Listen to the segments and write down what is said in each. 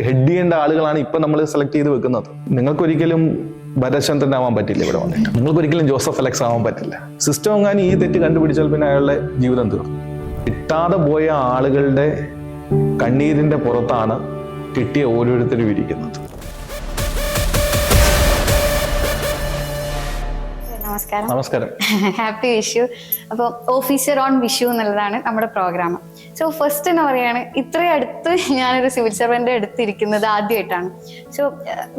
Head ചെയ്യേണ്ട ആളുകളാണ് ഇപ്പൊ നമ്മൾ സെലക്ട് ചെയ്ത് വെക്കുന്നത്. നിങ്ങൾക്കൊരിക്കലും ഭരചന്ദ്രൻ ആവാൻ പറ്റില്ല ഇവിടെ വന്നിട്ട്. നിങ്ങൾക്കൊരിക്കലും ജോസഫ് അലക്സ് ആവാൻ പറ്റില്ല. സിസ്റ്റം എങ്ങാനും ഈ തെറ്റ് കണ്ടുപിടിച്ചാൽ പിന്നെ അയാളുടെ ജീവിതം തീർന്നു. കിട്ടാതെ പോയ ആളുകളുടെ കണ്ണീരിന്റെ പുറത്താണ് കിട്ടിയ ഓരോരുത്തരും ഇരിക്കുന്നത്. നമസ്കാരം. ഹാപ്പി വിഷു. അപ്പോൾ ഓഫീസർ ഓൺ വിഷു എന്നുള്ളതാണ് നമ്മുടെ പ്രോഗ്രാം. സോ ഫസ്റ്റ് എന്ന് പറയാണ്, ഇത്രയും അടുത്ത് ഞാനൊരു സിവിൽ സർവന്റ് അടുത്തിരിക്കുന്നത് ആദ്യമായിട്ടാണ്. സോ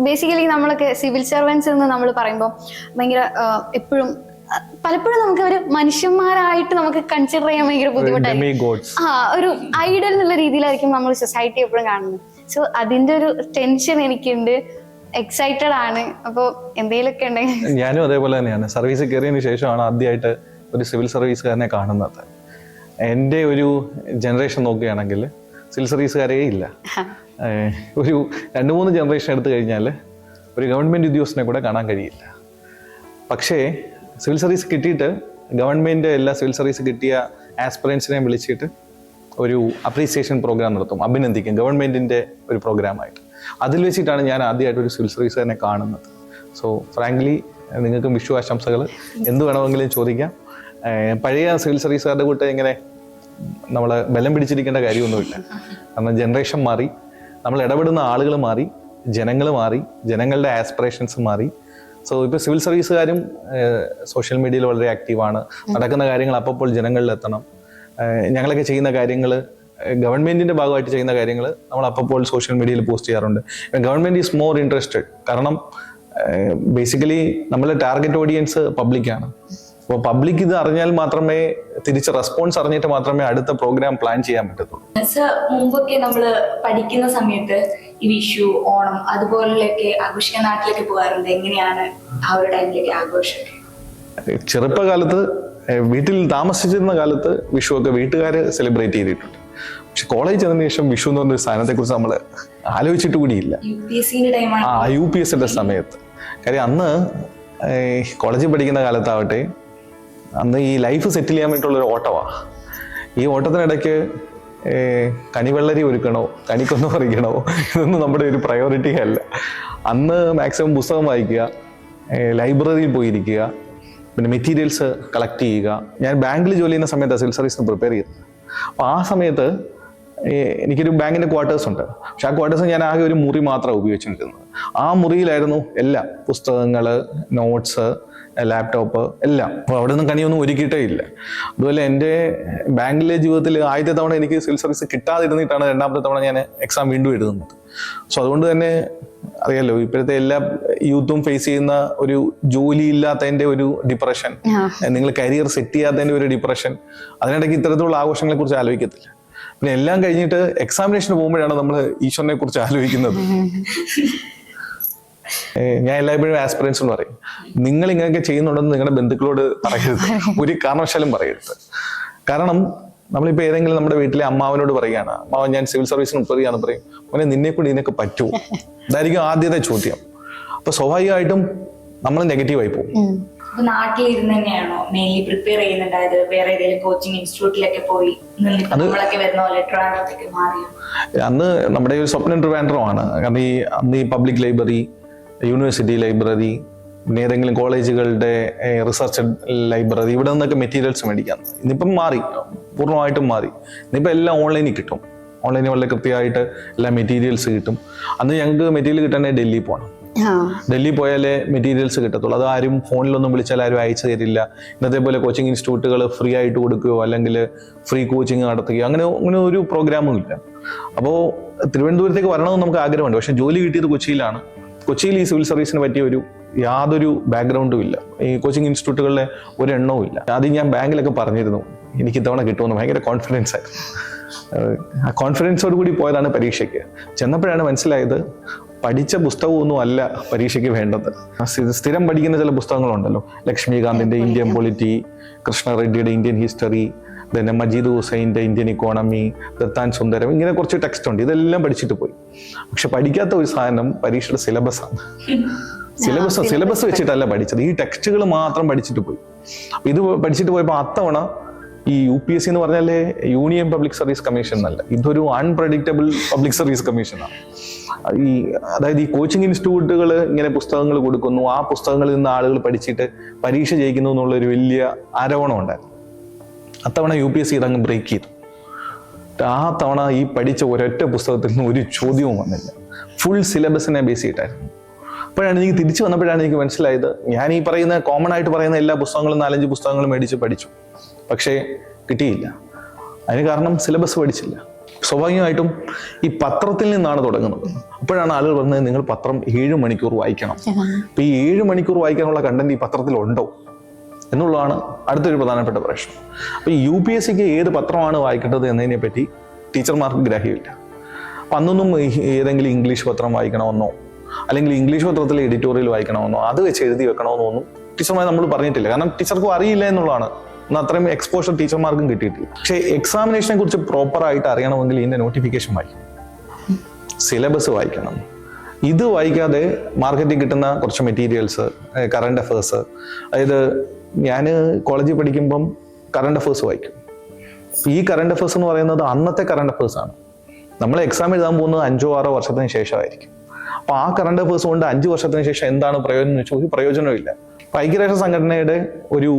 ബേസിക്കലി നമ്മളൊക്കെ സിവിൽ സർവൻസ് എന്ന് നമ്മൾ പറയുമ്പോൾ ഭയങ്കര എപ്പോഴും പലപ്പോഴും നമുക്ക് ഒരു മനുഷ്യന്മാരായിട്ട് നമുക്ക് കൺസിഡർ ചെയ്യാൻ ഭയങ്കര ബുദ്ധിമുട്ടായിരിക്കും. ഒരു ഐഡൽ എന്നുള്ള രീതിയിലായിരിക്കും നമ്മൾ സൊസൈറ്റി എപ്പോഴും കാണുന്നത്. സോ അതിന്റെ ഒരു ടെൻഷൻ എനിക്കുണ്ട്, എക്സൈറ്റഡ് ആണ്. അപ്പോൾ എന്തെങ്കിലുമൊക്കെ ഉണ്ടെങ്കിൽ ഞാനും അതേപോലെ തന്നെയാണ്. സർവീസ് കയറിയതിന് ശേഷമാണ് ആദ്യമായിട്ട് ഒരു സിവിൽ സർവീസുകാരനെ കാണുന്നത്. എൻ്റെ ഒരു ജനറേഷൻ നോക്കുകയാണെങ്കിൽ സിവിൽ സർവീസുകാരേ ഇല്ല. ഒരു 2-3 ജനറേഷൻ എടുത്തു കഴിഞ്ഞാൽ ഒരു ഗവൺമെൻറ് ഉദ്യോഗസ്ഥനെ കൂടെ കാണാൻ കഴിയില്ല. പക്ഷേ സിവിൽ സർവീസ് കിട്ടിയിട്ട് ഗവൺമെൻറ് എല്ലാ സിവിൽ സർവീസ് കിട്ടിയ ആസ്പിറൻസിനെയും വിളിച്ചിട്ട് ഒരു അപ്രീസിയേഷൻ പ്രോഗ്രാം നടത്തും, അഭിനന്ദിക്കും, ഗവൺമെൻറ്റിൻ്റെ ഒരു പ്രോഗ്രാമായിട്ട്. അതിൽ വെച്ചിട്ടാണ് ഞാൻ ആദ്യമായിട്ട് ഒരു സിവിൽ സർവീസുകാരനെ കാണുന്നത്. സോ ഫ്രാങ്ക്ലി നിങ്ങൾക്കും വിഷു ആശംസകൾ. എന്ത് വേണമെങ്കിലും ചോദിക്കാം. പഴയ സിവിൽ സർവീസുകാരുടെ കൂട്ട് ഇങ്ങനെ നമ്മൾ ബലം പിടിച്ചിരിക്കേണ്ട കാര്യമൊന്നുമില്ല. കാരണം ജനറേഷൻ മാറി, നമ്മൾ ഇടപെടുന്ന ആളുകൾ മാറി, ജനങ്ങൾ മാറി, ജനങ്ങളുടെ ആസ്പിറേഷൻസ് മാറി. സോ ഇപ്പോൾ സിവിൽ സർവീസുകാരും സോഷ്യൽ മീഡിയയിൽ വളരെ ആക്റ്റീവാണ്. നടക്കുന്ന കാര്യങ്ങൾ അപ്പോൾ ജനങ്ങളിലെത്തണം. ഞങ്ങളൊക്കെ ചെയ്യുന്ന കാര്യങ്ങൾ, ഗവൺമെന്റിന്റെ ഭാഗമായിട്ട് ചെയ്യുന്ന കാര്യങ്ങൾ നമ്മൾ അപ്പോൾ സോഷ്യൽ മീഡിയയിൽ പോസ്റ്റ് ചെയ്യാറുണ്ട്. Government is more interested. കാരണം ബേസിക്കലി നമ്മളെ ടാർഗറ്റ് ഓഡിയൻസ് പബ്ലിക്കാണ്. അപ്പോൾ പബ്ലിക് ഇത് അറിഞ്ഞാൽ മാത്രമേ, തിരിച്ച് റെസ്പോൺസ് അറിഞ്ഞിട്ട് മാത്രമേ അടുത്ത പ്രോഗ്രാം പ്ലാൻ ചെയ്യാൻ പറ്റത്തുള്ളൂ. മുമ്പൊക്കെ നമ്മൾ പഠിക്കുന്ന സമയത്ത് ഈ വിഷു, ഓണം അതുപോലെയൊക്കെ ആഘോഷിക്കാൻ നാട്ടിലേക്ക് പോകാറുണ്ട്. എങ്ങനെയാണ് ആ ഒരു ടൈമിലേക്ക് ആഘോഷമൊക്കെ? ചെറുപ്പകാലത്ത് വീട്ടിൽ താമസിച്ചിരുന്ന കാലത്ത് വിഷു ഒക്കെ വീട്ടുകാർ സെലിബ്രേറ്റ് ചെയ്തിട്ടുണ്ട്. പക്ഷെ കോളേജ് ചെന്നതിന് ശേഷം വിഷു എന്ന് പറഞ്ഞൊരു സാധനത്തെ കുറിച്ച് നമ്മൾ ആലോചിച്ചിട്ട് കൂടിയില്ല. UPSC സമയത്ത്. കാര്യം അന്ന് കോളേജിൽ പഠിക്കുന്ന കാലത്താവട്ടെ, അന്ന് ഈ ലൈഫ് സെറ്റിൽ ചെയ്യാൻ വേണ്ടിയിട്ടുള്ളൊരു ഓട്ടമാണ്. ഈ ഓട്ടത്തിനിടയ്ക്ക് കണിവെള്ളരി ഒരുക്കണോ, കണിക്കൊന്നു പറിക്കണോ, ഇതൊന്നും നമ്മുടെ ഒരു പ്രയോറിറ്റി അല്ല. അന്ന് മാക്സിമം പുസ്തകം വായിക്കുക, ലൈബ്രറിയിൽ പോയിരിക്കുക, പിന്നെ മെറ്റീരിയൽസ് കളക്ട് ചെയ്യുക. ഞാൻ ബാങ്കിൽ ജോലി ചെയ്യുന്ന സമയത്ത് സിവിൽ സർവീസിന് പ്രിപ്പയർ ചെയ്തത്. അപ്പോൾ ആ സമയത്ത് എനിക്കൊരു ബാങ്കിൻ്റെ ക്വാർട്ടേഴ്സ് ഉണ്ട്. പക്ഷെ ആ ക്വാർട്ടേഴ്സ് ഞാൻ ആകെ ഒരു മുറി മാത്രമാണ് ഉപയോഗിച്ചുകൊണ്ടിരുന്നത്. ആ മുറിയിലായിരുന്നു എല്ലാം, പുസ്തകങ്ങൾ, നോട്ട്സ്, ലാപ്ടോപ്പ് എല്ലാം. അപ്പോൾ അവിടെ നിന്നും കണിയൊന്നും ഒരുക്കിയിട്ടേ ഇല്ല. അതുപോലെ എൻ്റെ ബാങ്കിലെ ജീവിതത്തിൽ ആദ്യത്തെ തവണ എനിക്ക് സിവിൽ സർവീസ് കിട്ടാതിരുന്നിട്ടാണ് രണ്ടാമത്തെ തവണ ഞാൻ എക്സാം വീണ്ടും എഴുതുന്നത്. സോ അതുകൊണ്ട് തന്നെ അറിയാലോ, ഇപ്പോഴത്തെ എല്ലാ യൂത്തും ഫേസ് ചെയ്യുന്ന ഒരു ജോലി ഇല്ലാത്തതിൻ്റെ ഒരു ഡിപ്രഷൻ, നിങ്ങൾ കരിയർ സെറ്റ് ചെയ്യാത്തതിൻ്റെ ഒരു ഡിപ്രഷൻ. അതിനിടയ്ക്ക് ഇത്തരത്തിലുള്ള ആഘോഷങ്ങളെ കുറിച്ച് ആലോചിക്കത്തില്ല. പിന്നെ എല്ലാം കഴിഞ്ഞിട്ട് എക്സാമിനേഷന് പോകുമ്പോഴാണ് നമ്മൾ ഈശ്വരനെ കുറിച്ച് ആലോചിക്കുന്നത്. ഞാൻ എല്ലായ്പ്പോഴും ആസ്പിറൻസ് എന്ന് പറയും, നിങ്ങൾ ഇങ്ങനെയൊക്കെ ചെയ്യുന്നുണ്ടെന്ന് നിങ്ങളുടെ ബന്ധുക്കളോട് പറയരുത്, ഒരു കാരണവശാലും പറയരുത്. കാരണം നമ്മളിപ്പോൾ ഏതെങ്കിലും നമ്മുടെ വീട്ടിലെ അമ്മാവനോട് പറയുകയാണ്, അമ്മാവൻ ഞാൻ സിവിൽ സർവീസിന് ഉൾപ്പെടുകയാണെന്ന് പറയും, മോനെ നിന്നെ കൊണ്ട് ഇതിനൊക്കെ പറ്റുമോ? ഇതായിരിക്കും ആദ്യത്തെ ചോദ്യം. അപ്പൊ സ്വാഭാവികമായിട്ടും നമ്മൾ നെഗറ്റീവായി പോകും. നാട്ടിലിരുന്ന് തന്നെയാണോ മെയിൻലി പ്രിപ്പയർ ചെയ്യുന്നുണ്ടായത്? വേറെ ഏതെങ്കിലും കോച്ചിങ് ഇൻസ്റ്റിറ്റ്യൂട്ടിലൊക്കെ പോയി നമ്മളൊക്കെ വരുന്ന പോലെ ട്രിവാൻഡ്രത്തേക്ക് മാറിയോ? അന്ന് നമ്മുടെ ഒരു സ്വപ്നം ട്രിവാൻഡ്രമാണ്. കാരണം അന്ന് ഈ പബ്ലിക് ലൈബ്രറി, യൂണിവേഴ്സിറ്റി ലൈബ്രറി, പിന്നെ ഏതെങ്കിലും കോളേജുകളുടെ റിസർച്ച് ലൈബ്രറി, ഇവിടെ നിന്നൊക്കെ മെറ്റീരിയൽസ് മേടിക്കാം. ഇന്നിപ്പം മാറി, പൂർണ്ണമായിട്ടും മാറി. ഇന്നിപ്പോൾ എല്ലാം ഓൺലൈനിൽ കിട്ടും. ഓൺലൈനിൽ വളരെ കൃത്യമായിട്ട് എല്ലാ മെറ്റീരിയൽസ് കിട്ടും. അന്ന് ഞങ്ങൾക്ക് മെറ്റീരിയൽ കിട്ടാൻ ഡൽഹി പോകണം. ഡൽഹി പോയാലേ മെറ്റീരിയൽസ് കിട്ടത്തുള്ളൂ. അത് ആരും ഫോണിലൊന്നും വിളിച്ചാൽ ആരും അയച്ചു തരില്ല. ഇന്നത്തെ പോലെ കോച്ചിങ് ഇൻസ്റ്റിറ്റ്യൂട്ടുകൾ ഫ്രീ ആയിട്ട് കൊടുക്കുകയോ അല്ലെങ്കിൽ ഫ്രീ കോച്ചിങ് നടത്തുകയോ അങ്ങനെ ഒരു പ്രോഗ്രാമും ഇല്ല. അപ്പോൾ തിരുവനന്തപുരത്തേക്ക് വരണമെന്ന് നമുക്ക് ആഗ്രഹമുണ്ട്. പക്ഷെ ജോലി കിട്ടിയത് കൊച്ചിയിലാണ്. കൊച്ചിയിൽ ഈ സിവിൽ സർവീസിന് പറ്റിയ യാതൊരു ബാക്ക്ഗ്രൗണ്ടും ഇല്ല. ഈ കോച്ചിങ് ഇൻസ്റ്റിറ്റ്യൂട്ടുകളിലെ ഒരെണ്ണവും ഇല്ല. ആദ്യം ഞാൻ ബാങ്കിലൊക്കെ പറഞ്ഞിരുന്നു എനിക്ക് ഇത്തവണ കിട്ടുമെന്ന്, ഭയങ്കര കോൺഫിഡൻസ് ആയിരുന്നു. ആ കോൺഫിഡൻസോട് കൂടി പോയതാണ് പരീക്ഷയ്ക്ക്. ചെന്നപ്പോഴാണ് മനസ്സിലായത് പഠിച്ച പുസ്തകമൊന്നും അല്ല പരീക്ഷയ്ക്ക് വേണ്ടത്. സ്ഥിരം പഠിക്കുന്ന ചില പുസ്തകങ്ങളുണ്ടല്ലോ, ലക്ഷ്മികാന്തിന്റെ ഇന്ത്യൻ പൊളിറ്റി, കൃഷ്ണ റെഡ്ഡിയുടെ ഇന്ത്യൻ ഹിസ്റ്ററി, പിന്നെ മജീദ് ഹുസൈൻ്റെ ഇന്ത്യൻ ഇക്കോണമി, ദത്താൻ സുന്ദരം, ഇങ്ങനെ കുറച്ച് ടെക്സ്റ്റ് ഉണ്ട്. ഇതെല്ലാം പഠിച്ചിട്ട് പോയി. പക്ഷെ പഠിക്കാത്ത ഒരു സാധനം പരീക്ഷയുടെ സിലബസാണ്. സിലബസ് വെച്ചിട്ടല്ല പഠിച്ചത്, ഈ ടെക്സ്റ്റുകൾ മാത്രം പഠിച്ചിട്ട് പോയി. ഇത് പഠിച്ചിട്ട് പോയപ്പോൾ അത്തവണ ഈ UPSC എന്ന് പറഞ്ഞാല് യൂണിയൻ പബ്ലിക് സർവീസ് കമ്മീഷൻ എന്നല്ല, ഇതൊരു അൺപ്രഡിക്റ്റബിൾ പബ്ലിക് സർവീസ് കമ്മീഷനാണ്. അതായത് ഈ കോച്ചിങ് ഇൻസ്റ്റിറ്റ്യൂട്ടുകൾ ഇങ്ങനെ പുസ്തകങ്ങൾ കൊടുക്കുന്നു, ആ പുസ്തകങ്ങളിൽ നിന്ന് ആളുകൾ പഠിച്ചിട്ട് പരീക്ഷ ജയിക്കുന്നു എന്നുള്ളൊരു വലിയ ആരോപണം ഉണ്ടായിരുന്നു. അത്തവണ UPSC ഇതങ്ങ് ബ്രേക്ക് ചെയ്തു. ആ തവണ ഈ പഠിച്ച ഒരൊറ്റ പുസ്തകത്തിൽ നിന്ന് ഒരു ചോദ്യവും വന്നില്ല, ഫുൾ സിലബസിനെ ബേസ് ചെയ്തിട്ടായിരുന്നു. അപ്പോഴാണ് എനിക്ക് തിരിച്ചു വന്നപ്പോഴാണ് എനിക്ക് മനസ്സിലായത്, ഞാൻ ഈ പറയുന്ന കോമൺ ആയിട്ട് പറയുന്ന എല്ലാ പുസ്തകങ്ങളും 4-5 പുസ്തകങ്ങളും മേടിച്ച് പഠിച്ചു, പക്ഷേ കിട്ടിയില്ല. അതിന് കാരണം സിലബസ് പഠിച്ചില്ല. സ്വാഭാവികമായിട്ടും ഈ പത്രത്തിൽ നിന്നാണ് തുടങ്ങുന്നത്. അപ്പോഴാണ് ആളുകൾ പറഞ്ഞത് നിങ്ങൾ പത്രം 7 മണിക്കൂർ വായിക്കണം. അപ്പൊ ഈ 7 മണിക്കൂർ വായിക്കാനുള്ള കണ്ടന്റ് ഈ പത്രത്തിലുണ്ടോ എന്നുള്ളതാണ് അടുത്തൊരു പ്രധാനപ്പെട്ട പ്രശ്നം. അപ്പൊ ഈ UPSCക്ക് ഏത് പത്രമാണ് വായിക്കേണ്ടത് എന്നതിനെ പറ്റി ടീച്ചർമാർക്ക് ഗ്രാഹ്യമില്ല. അപ്പൊ അന്നൊന്നും ഏതെങ്കിലും ഇംഗ്ലീഷ് പത്രം വായിക്കണമെന്നോ അല്ലെങ്കിൽ ഇംഗ്ലീഷ് പത്രത്തിലെ എഡിറ്റോറിയൽ വായിക്കണമെന്നോ അത് വെച്ച് എഴുതി വെക്കണമെന്നോ ഒന്നും ടീച്ചർമാർ നമ്മൾ പറഞ്ഞിട്ടില്ല. കാരണം ടീച്ചർക്കും അറിയില്ല എന്നുള്ളതാണ്. അത്രയും എക്സ്പോഷർ ടീച്ചർമാർക്കും കിട്ടിയിട്ടില്ല. പക്ഷേ എക്സാമിനേഷനെ കുറിച്ച് പ്രോപ്പർ ആയിട്ട് അറിയണമെങ്കിൽ ഇതിന്റെ നോട്ടിഫിക്കേഷൻ വായിക്കണം, സിലബസ് വായിക്കണം. ഇത് വായിക്കാതെ മാർക്കറ്റിൽ കിട്ടുന്ന കുറച്ച് മെറ്റീരിയൽസ്, കറണ്ട് അഫേഴ്സ്, അതായത് ഞാൻ കോളേജിൽ പഠിക്കുമ്പം കറണ്ട് അഫേഴ്സ് വായിക്കും. ഈ കറണ്ട് അഫേഴ്സ് എന്ന് പറയുന്നത് അന്നത്തെ കറണ്ട് അഫേഴ്സ് ആണ്. നമ്മൾ എക്സാം എഴുതാൻ പോകുന്നത് 5-6 വർഷത്തിന് ശേഷമായിരിക്കും. അപ്പൊ ആ കറണ്ട് അഫേഴ്സ് കൊണ്ട് 5 വർഷത്തിന് ശേഷം എന്താണ് പ്രയോജനം എന്ന് വെച്ചാൽ ഒരു പ്രയോജനവും ഇല്ല. അപ്പൊ ഐക്യരാഷ്ട്ര സംഘടനയുടെ ഒരു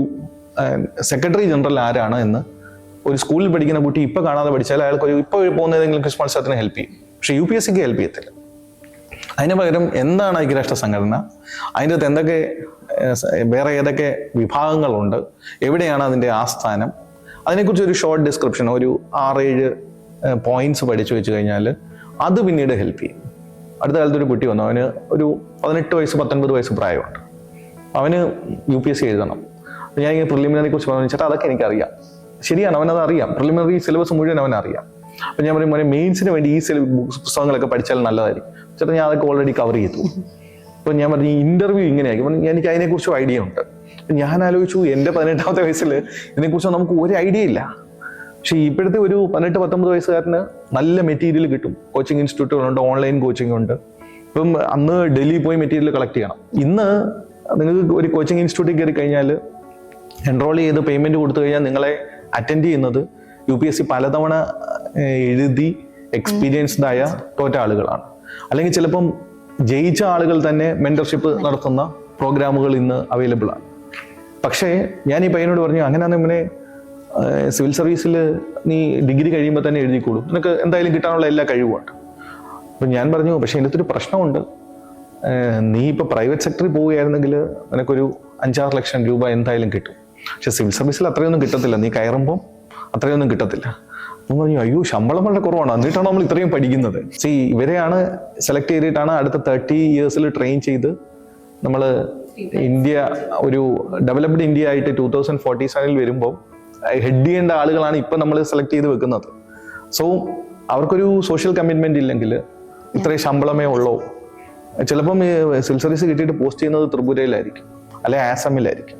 സെക്രട്ടറി ജനറൽ ആരാണ് എന്ന് ഒരു സ്കൂളിൽ പഠിക്കുന്ന കുട്ടി ഇപ്പൊ കാണാതെ പഠിച്ചാൽ അയാൾക്ക് ഇപ്പൊ പോകുന്ന ഏതെങ്കിലും ക്രിസ്മസ് മത്സരത്തിന് ഹെൽപ്പ് ചെയ്യും. പക്ഷെ UPSCക്ക് ഹെൽപ്പ് ചെയ്യത്തില്ല. അതിന് പകരം എന്താണ് ഐക്യരാഷ്ട്ര സംഘടന, അതിൻ്റെ അകത്ത് എന്തൊക്കെ വേറെ ഏതൊക്കെ വിഭാഗങ്ങളുണ്ട്, എവിടെയാണ് അതിൻ്റെ ആസ്ഥാനം, അതിനെക്കുറിച്ച് ഒരു ഷോർട്ട് ഡിസ്ക്രിപ്ഷൻ, ഒരു 6-7 പോയിന്റ്സ് പഠിച്ചു വെച്ച് കഴിഞ്ഞാൽ അത് പിന്നീട് ഹെൽപ്പ് ചെയ്യും. അടുത്ത കാലത്ത് ഒരു കുട്ടി വന്നു, അവന് ഒരു 18 വയസ്സ് 19 വയസ്സ് പ്രായമുണ്ട്. അവന് UPSC എഴുതണം. ഞാൻ ഇങ്ങനെ പ്രിലിമിനറി കുറിച്ച് പറഞ്ഞു, ചേട്ടാ അതൊക്കെ എനിക്കറിയാം. ശരിയാണ്, അവനത് അറിയാം, പ്രിലിമിനറി സിലബസ് മുഴുവൻ അവനറിയാം. അപ്പം ഞാൻ പറയും, മോനെ മെയിൻസിന് വേണ്ടി ഈ പുസ്തകങ്ങളൊക്കെ പഠിച്ചാൽ നല്ലതായിരിക്കും. ചേട്ടാ ഞാൻ അതൊക്കെ ഓൾറെഡി കവർ ചെയ്തു. അപ്പം ഞാൻ പറഞ്ഞു, ഇന്റർവ്യൂ ഇങ്ങനെയായിരിക്കും, എനിക്ക് അതിനെക്കുറിച്ചും ഐഡിയ ഉണ്ട്. ഞാൻ ആലോചിച്ചു, എൻ്റെ 18ാമത്തെ വയസ്സിൽ ഇതിനെക്കുറിച്ച് നമുക്ക് ഒരു ഐഡിയ ഇല്ല. പക്ഷെ ഇപ്പോഴത്തെ ഒരു 18-19 വയസ്സുകാരന് നല്ല മെറ്റീരിയൽ കിട്ടും. കോച്ചിങ് ഇൻസ്റ്റിറ്റ്യൂട്ടുകളുണ്ട്, ഓൺലൈൻ കോച്ചിങ് ഉണ്ട്. ഇപ്പം അന്ന് ഡൽഹിയിൽ പോയി മെറ്റീരിയൽ കളക്ട് ചെയ്യണം. ഇന്ന് നിങ്ങൾക്ക് ഒരു കോച്ചിങ് ഇൻസ്റ്റിറ്റ്യൂട്ടിൽ കയറി കഴിഞ്ഞാൽ എൻറോൾ ചെയ്ത് പേയ്മെന്റ് കൊടുത്തു കഴിഞ്ഞാൽ നിങ്ങളെ അറ്റൻഡ് ചെയ്യുന്നത് UPSC പലതവണ എഴുതി എക്സ്പീരിയൻസ്ഡ് ആയ തോറ്റ ആളുകളാണ്. അല്ലെങ്കിൽ ചിലപ്പം ജയിച്ച ആളുകൾ തന്നെ മെന്റർഷിപ്പ് നടത്തുന്ന പ്രോഗ്രാമുകൾ ഇന്ന് അവൈലബിൾ ആണ്. പക്ഷേ ഞാൻ ഈ പയ്യനോട് പറഞ്ഞു, അങ്ങനെയാണെങ്കിൽ ഇവനെ സിവിൽ സർവീസിൽ നീ ഡിഗ്രി കഴിയുമ്പോൾ തന്നെ എഴുതിക്കോളൂ, നിനക്ക് എന്തായാലും കിട്ടാനുള്ള എല്ലാ കഴിവുമുണ്ട്. അപ്പം ഞാൻ പറഞ്ഞു, പക്ഷെ ഇതിൻ്റെ ഒരു പ്രശ്നമുണ്ട്, നീ ഇപ്പോൾ പ്രൈവറ്റ് സെക്ടറിൽ പോവുകയായിരുന്നെങ്കിൽ നിനക്കൊരു 5-6 ലക്ഷം രൂപ എന്തായാലും കിട്ടും. പക്ഷെ സിവിൽ സർവീസിൽ അത്രയൊന്നും കിട്ടത്തില്ല, നീ കയറുമ്പോൾ അത്രയൊന്നും കിട്ടത്തില്ല. അപ്പം പറഞ്ഞു, അയ്യോ ശമ്പളം വളരെ കുറവാണ്, എന്നിട്ടാണ് നമ്മൾ ഇത്രയും പഠിക്കുന്നത്. ഇവരെയാണ് സെലക്ട് ചെയ്തിട്ടാണ് അടുത്ത 30 ഇയേഴ്സിൽ ട്രെയിൻ ചെയ്ത് നമ്മൾ ഇന്ത്യ ഒരു ഡെവലപ്ഡ് ഇന്ത്യ ആയിട്ട് 2047 വരുമ്പോൾ ഹെഡ് ചെയ്യേണ്ട ആളുകളാണ് ഇപ്പം നമ്മൾ സെലക്ട് ചെയ്ത് വെക്കുന്നത്. സോ അവർക്കൊരു സോഷ്യൽ കമ്മിറ്റ്മെന്റ് ഇല്ലെങ്കിൽ ഇത്രയും ശമ്പളമേ ഉള്ളൂ. ചിലപ്പം സിവിൽ സർവീസ് കിട്ടിയിട്ട് പോസ്റ്റ് ചെയ്യുന്നത് ത്രിപുരയിലായിരിക്കും, അല്ലെ ആസാമിലായിരിക്കും,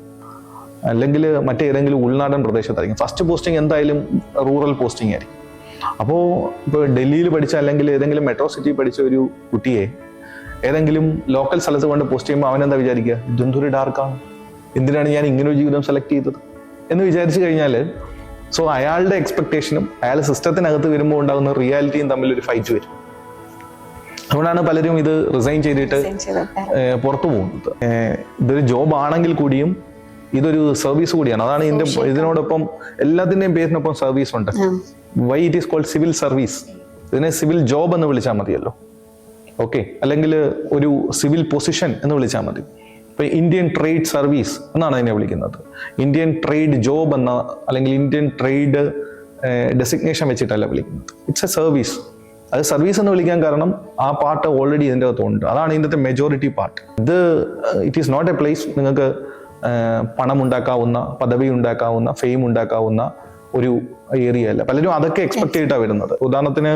അല്ലെങ്കിൽ മറ്റേതെങ്കിലും ഉൾനാടൻ പ്രദേശത്തായിരിക്കും. ഫസ്റ്റ് പോസ്റ്റിംഗ് എന്തായാലും റൂറൽ പോസ്റ്റിംഗ് ആയിരിക്കും. അപ്പോൾ ഇപ്പോൾ ഡൽഹിയിൽ പഠിച്ച അല്ലെങ്കിൽ ഏതെങ്കിലും മെട്രോ സിറ്റി പഠിച്ച ഒരു കുട്ടിയെ ഏതെങ്കിലും ലോക്കൽ സ്ഥലത്ത് കൊണ്ട് പോസ്റ്റ് ചെയ്യുമ്പോൾ അവനെന്താ വിചാരിക്കുക, ഇതെന്തൊരു ഡാർക്കാണ്, എന്തിനാണ് ഞാൻ ഇങ്ങനൊരു ജീവിതം സെലക്ട് ചെയ്തത് എന്ന് വിചാരിച്ചു കഴിഞ്ഞാൽ, സോ അയാളുടെ എക്സ്പെക്ടേഷനും അയാൾ സിസ്റ്റത്തിനകത്ത് വരുമ്പോൾ ഉണ്ടാകുന്ന റിയാലിറ്റിയും തമ്മിലൊരു ഫൈറ്റ് വരും. അതുകൊണ്ടാണ് പലരും ഇത് റിസൈൻ ചെയ്തിട്ട് പുറത്തു പോകുന്നത്. ഇതൊരു ജോബ് ആണെങ്കിൽ കൂടിയും ഇതൊരു സർവീസ് കൂടിയാണ്. അതാണ് ഇതിനോടൊപ്പം എല്ലാത്തിന്റെയും പേരിനൊപ്പം സർവീസ് ഉണ്ട്. Why it is called civil service. ഇതിനെ സിവിൽ ജോബ് എന്ന് വിളിച്ചാൽ മതിയല്ലോ, ഓക്കെ, അല്ലെങ്കിൽ ഒരു സിവിൽ പൊസിഷൻ എന്ന് വിളിച്ചാൽ മതി. ഇപ്പൊ ഇന്ത്യൻ ട്രേഡ് സർവീസ് എന്നാണ് അതിനെ വിളിക്കുന്നത്. ഇന്ത്യൻ ട്രേഡ് ജോബ് എന്ന അല്ലെങ്കിൽ ഇന്ത്യൻ ട്രേഡ് ഡെസിഗ്നേഷൻ വെച്ചിട്ടല്ല വിളിക്കുന്നത്. It's A service. അത് സർവീസ് എന്ന് വിളിക്കാൻ കാരണം ആ പാർട്ട് ഓൾറെഡി ഇതിൻ്റെ അകത്തുണ്ട്. അതാണ് ഇതിൻ്റെ മെജോറിറ്റി പാർട്ട്. ഇത് it is not a place നിങ്ങൾക്ക് പണം ഉണ്ടാക്കാവുന്ന, പദവി ഉണ്ടാക്കാവുന്ന, ഫെയിം ഉണ്ടാക്കാവുന്ന ഒരു ഏരിയ അല്ല. പലരും അതൊക്കെ എക്സ്പെക്ട് ചെയ്തിട്ടാണ് വരുന്നത്. ഉദാഹരണത്തിന്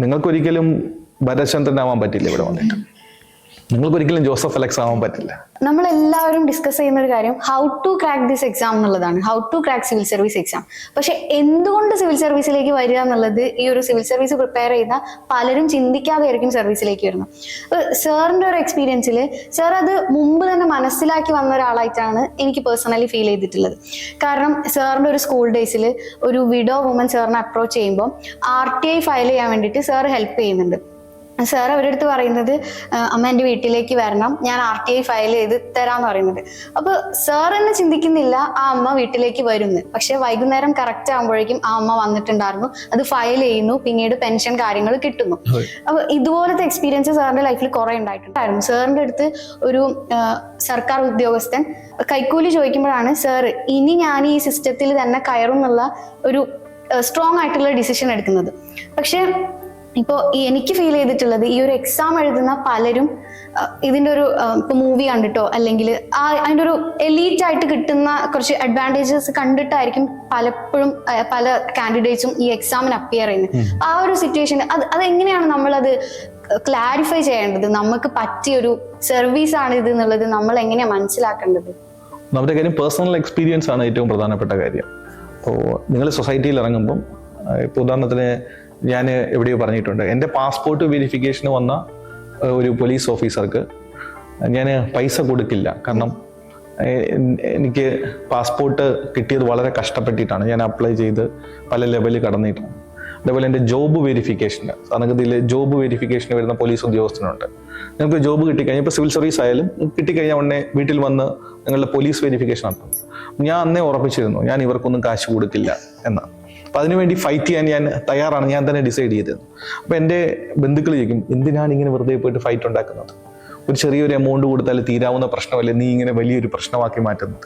നിങ്ങൾക്കൊരിക്കലും ഭരതചന്ദ്രനാവാൻ പറ്റില്ല ഇവിടെ വന്നിട്ട്. നിങ്ങൾക്ക് ഒരിക്കലും ജോസഫ് അലക്സ് ആവാൻ പറ്റില്ല. നമ്മളെല്ലാവരും ഡിസ്കസ് ചെയ്യുന്ന ഒരു കാര്യം how to crack this exam എന്നുള്ളതാണ്, how to crack civil service exam. പക്ഷെ എന്തുകൊണ്ട് സിവിൽ സർവീസിലേക്ക് വരിക എന്നുള്ളത് ഈ ഒരു സിവിൽ സർവീസ് പ്രിപ്പയർ ചെയ്യുന്ന പലരും ചിന്തിക്കാതെയായിരിക്കും സർവീസിലേക്ക് വരുന്നത്. സാറിന്റെ ഒരു എക്സ്പീരിയൻസിൽ സാർ അത് മുമ്പ് തന്നെ മനസ്സിലാക്കി വന്ന ഒരാളായിട്ടാണ് എനിക്ക് പേഴ്സണലി ഫീൽ ചെയ്തിട്ടുള്ളത്. കാരണം സാറിന്റെ ഒരു സ്കൂൾ ഡേയ്സിൽ ഒരു വിഡോ വുമൻ സാറിനെ അപ്രോച്ച് ചെയ്യുമ്പോൾ RTI ഫയൽ ചെയ്യാൻ വേണ്ടിയിട്ട് സാർ ഹെൽപ്പ് ചെയ്യുന്നുണ്ട്. സാർ അവരുടെ അടുത്ത് പറയുന്നത് അമ്മ എൻ്റെ വീട്ടിലേക്ക് വരണം, ഞാൻ RTI ഫയൽ ചെയ്ത് തരാമെന്ന് പറയുന്നത്. അപ്പോൾ സാർ തന്നെ ചിന്തിക്കുന്നില്ല ആ അമ്മ വീട്ടിലേക്ക് വരുന്നു. പക്ഷെ വൈകുന്നേരം കറക്റ്റ് ആകുമ്പോഴേക്കും ആ അമ്മ വന്നിട്ടുണ്ടായിരുന്നു, അത് ഫയൽ ചെയ്യുന്നു, പിന്നീട് പെൻഷൻ കാര്യങ്ങൾ കിട്ടുന്നു. അപ്പോൾ ഇതുപോലത്തെ എക്സ്പീരിയൻസ് സാറിന്റെ ലൈഫിൽ കുറെ ഉണ്ടായിട്ടുണ്ടായിരുന്നു. സാറിന്റെ അടുത്ത് ഒരു സർക്കാർ ഉദ്യോഗസ്ഥൻ കൈക്കൂലി ചോദിക്കുമ്പോഴാണ് സാർ ഇനി ഞാൻ ഈ സിസ്റ്റത്തിൽ തന്നെ കയറും എന്നുള്ള ഒരു സ്ട്രോങ് ആയിട്ടുള്ള ഡിസിഷൻ എടുക്കുന്നത്. പക്ഷെ ഇപ്പോൾ എനിക്ക് ഫീൽ ചെയ്തിട്ടുള്ളത് ഈ ഒരു എക്സാം എഴുതുന്ന പലരും ഇതിൻ്റെ ഒരു ഇപ്പൊ മൂവി കണ്ടിട്ടോ അല്ലെങ്കിൽ അതിൻ്റെ ഒരു എലീറ്റ് ആയിട്ട് കിട്ടുന്ന കുറച്ച് അഡ്വാൻറ്റേജസ് കണ്ടിട്ടായിരിക്കും പലപ്പോഴും പല കാൻഡിഡേറ്റ്സും ഈ എക്സാമിന് അപ്പിയർ ചെയ്യുന്നത്. ആ ഒരു സിറ്റുവേഷൻ അതെങ്ങനെയാണ് നമ്മളത് ക്ലാരിഫൈ ചെയ്യേണ്ടത്? നമുക്ക് പറ്റിയൊരു സർവീസ് ആണ് ഇത് എന്നുള്ളത് നമ്മൾ എങ്ങനെയാണ് മനസ്സിലാക്കേണ്ടത്? നമ്മുടെ കാര്യം പേഴ്സണൽ എക്സ്പീരിയൻസ് ആണ് ഏറ്റവും പ്രധാനപ്പെട്ട കാര്യം. അപ്പോൾ നിങ്ങൾ സൊസൈറ്റിയിൽ ഇറങ്ങുമ്പം ഇപ്പോൾ ഉദാഹരണത്തിന് ഞാൻ എവിടെയോ പറഞ്ഞിട്ടുണ്ട്, എൻ്റെ പാസ്പോർട്ട് വെരിഫിക്കേഷന് വന്ന ഒരു പോലീസ് ഓഫീസർക്ക് ഞാൻ പൈസ കൊടുക്കില്ല. കാരണം എനിക്ക് പാസ്പോർട്ട് കിട്ടിയത് വളരെ കഷ്ടപ്പെട്ടിട്ടാണ്, ഞാൻ അപ്ലൈ ചെയ്ത് പല ലെവലിൽ കടന്നിട്ടാണ്. അതേപോലെ എൻ്റെ ജോബ് വെരിഫിക്കേഷന് സാധാരണഗതിയിൽ ജോബ് വെരിഫിക്കേഷന് വരുന്ന പോലീസ് ഉദ്യോഗസ്ഥനുണ്ട്. നിങ്ങൾക്ക് ജോബ് കിട്ടിക്കഴിഞ്ഞാൽ ഇപ്പോൾ സിവിൽ സർവീസ് ആയാലും കിട്ടിക്കഴിഞ്ഞാൽ ഉടനെ വീട്ടിൽ വന്ന് നിങ്ങളുടെ പോലീസ് വെരിഫിക്കേഷൻ നടത്തും. ഞാൻ അന്നേ ഉറപ്പിച്ചിരുന്നു ഞാൻ ഇവർക്കൊന്നും കാശ് കൊടുക്കില്ല എന്ന്. അപ്പം അതിനുവേണ്ടി ഫൈറ്റ് ചെയ്യാൻ ഞാൻ തയ്യാറാണ്, ഞാൻ തന്നെ ഡിസൈഡ് ചെയ്തത്. അപ്പം എൻ്റെ ബന്ധുക്കൾ ചോദിക്കും, എന്തിനാണ് ഇങ്ങനെ വെറുതെ പോയിട്ട് ഫൈറ്റ് ഉണ്ടാക്കുന്നത്? ഒരു ചെറിയൊരു എമൗണ്ട് കൊടുത്താൽ തീരാവുന്ന പ്രശ്നമല്ലേ നീ ഇങ്ങനെ വലിയൊരു പ്രശ്നമാക്കി മാറ്റുന്നത്?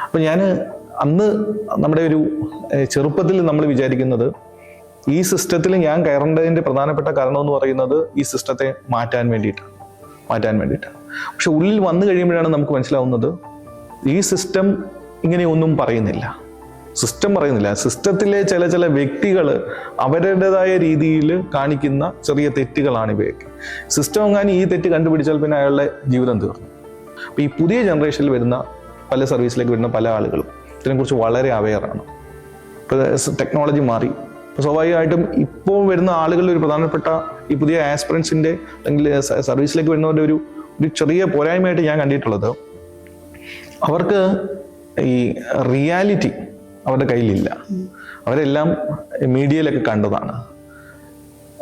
അപ്പം ഞാൻ അന്ന് നമ്മുടെ ഒരു ചെറുപ്പത്തിൽ നമ്മൾ വിചാരിക്കുന്നത് ഈ സിസ്റ്റത്തിൽ ഞാൻ കയറേണ്ടതിൻ്റെ പ്രധാനപ്പെട്ട കാരണം എന്ന് പറയുന്നത് ഈ സിസ്റ്റത്തെ മാറ്റാൻ വേണ്ടിയിട്ടാണ്. പക്ഷെ ഉള്ളിൽ വന്നു കഴിയുമ്പോഴാണ് നമുക്ക് മനസ്സിലാവുന്നത് ഈ സിസ്റ്റം ഇങ്ങനെയൊന്നും പറയുന്നില്ല. സിസ്റ്റത്തിലെ ചില വ്യക്തികൾ അവരുടേതായ രീതിയിൽ കാണിക്കുന്ന ചെറിയ തെറ്റുകളാണ് ഇവയൊക്കെ. സിസ്റ്റം എങ്ങാനും ഈ തെറ്റ് കണ്ടുപിടിച്ചാൽ പിന്നെ അയാളുടെ ജീവിതം തീർന്നു. അപ്പോൾ ഈ പുതിയ ജനറേഷനിൽ വരുന്ന പല സർവീസിലേക്ക് വരുന്ന പല ആളുകളും ഇതിനെക്കുറിച്ച് വളരെ അവെയറാണ്. ഇപ്പോൾ ടെക്നോളജി മാറി. അപ്പോൾ സ്വാഭാവികമായിട്ടും ഇപ്പോൾ വരുന്ന ആളുകളുടെ ഒരു പ്രധാനപ്പെട്ട ഈ പുതിയ ആസ്പിറൻസിൻ്റെ അല്ലെങ്കിൽ സർവീസിലേക്ക് വരുന്നവരുടെ ഒരു ചെറിയ പോരായ്മയായിട്ട് ഞാൻ കണ്ടിട്ടുള്ളത്, അവർക്ക് ഈ റിയാലിറ്റി അവരുടെ കയ്യിലില്ല. അവരെല്ലാം മീഡിയയിലൊക്കെ കണ്ടതാണ്.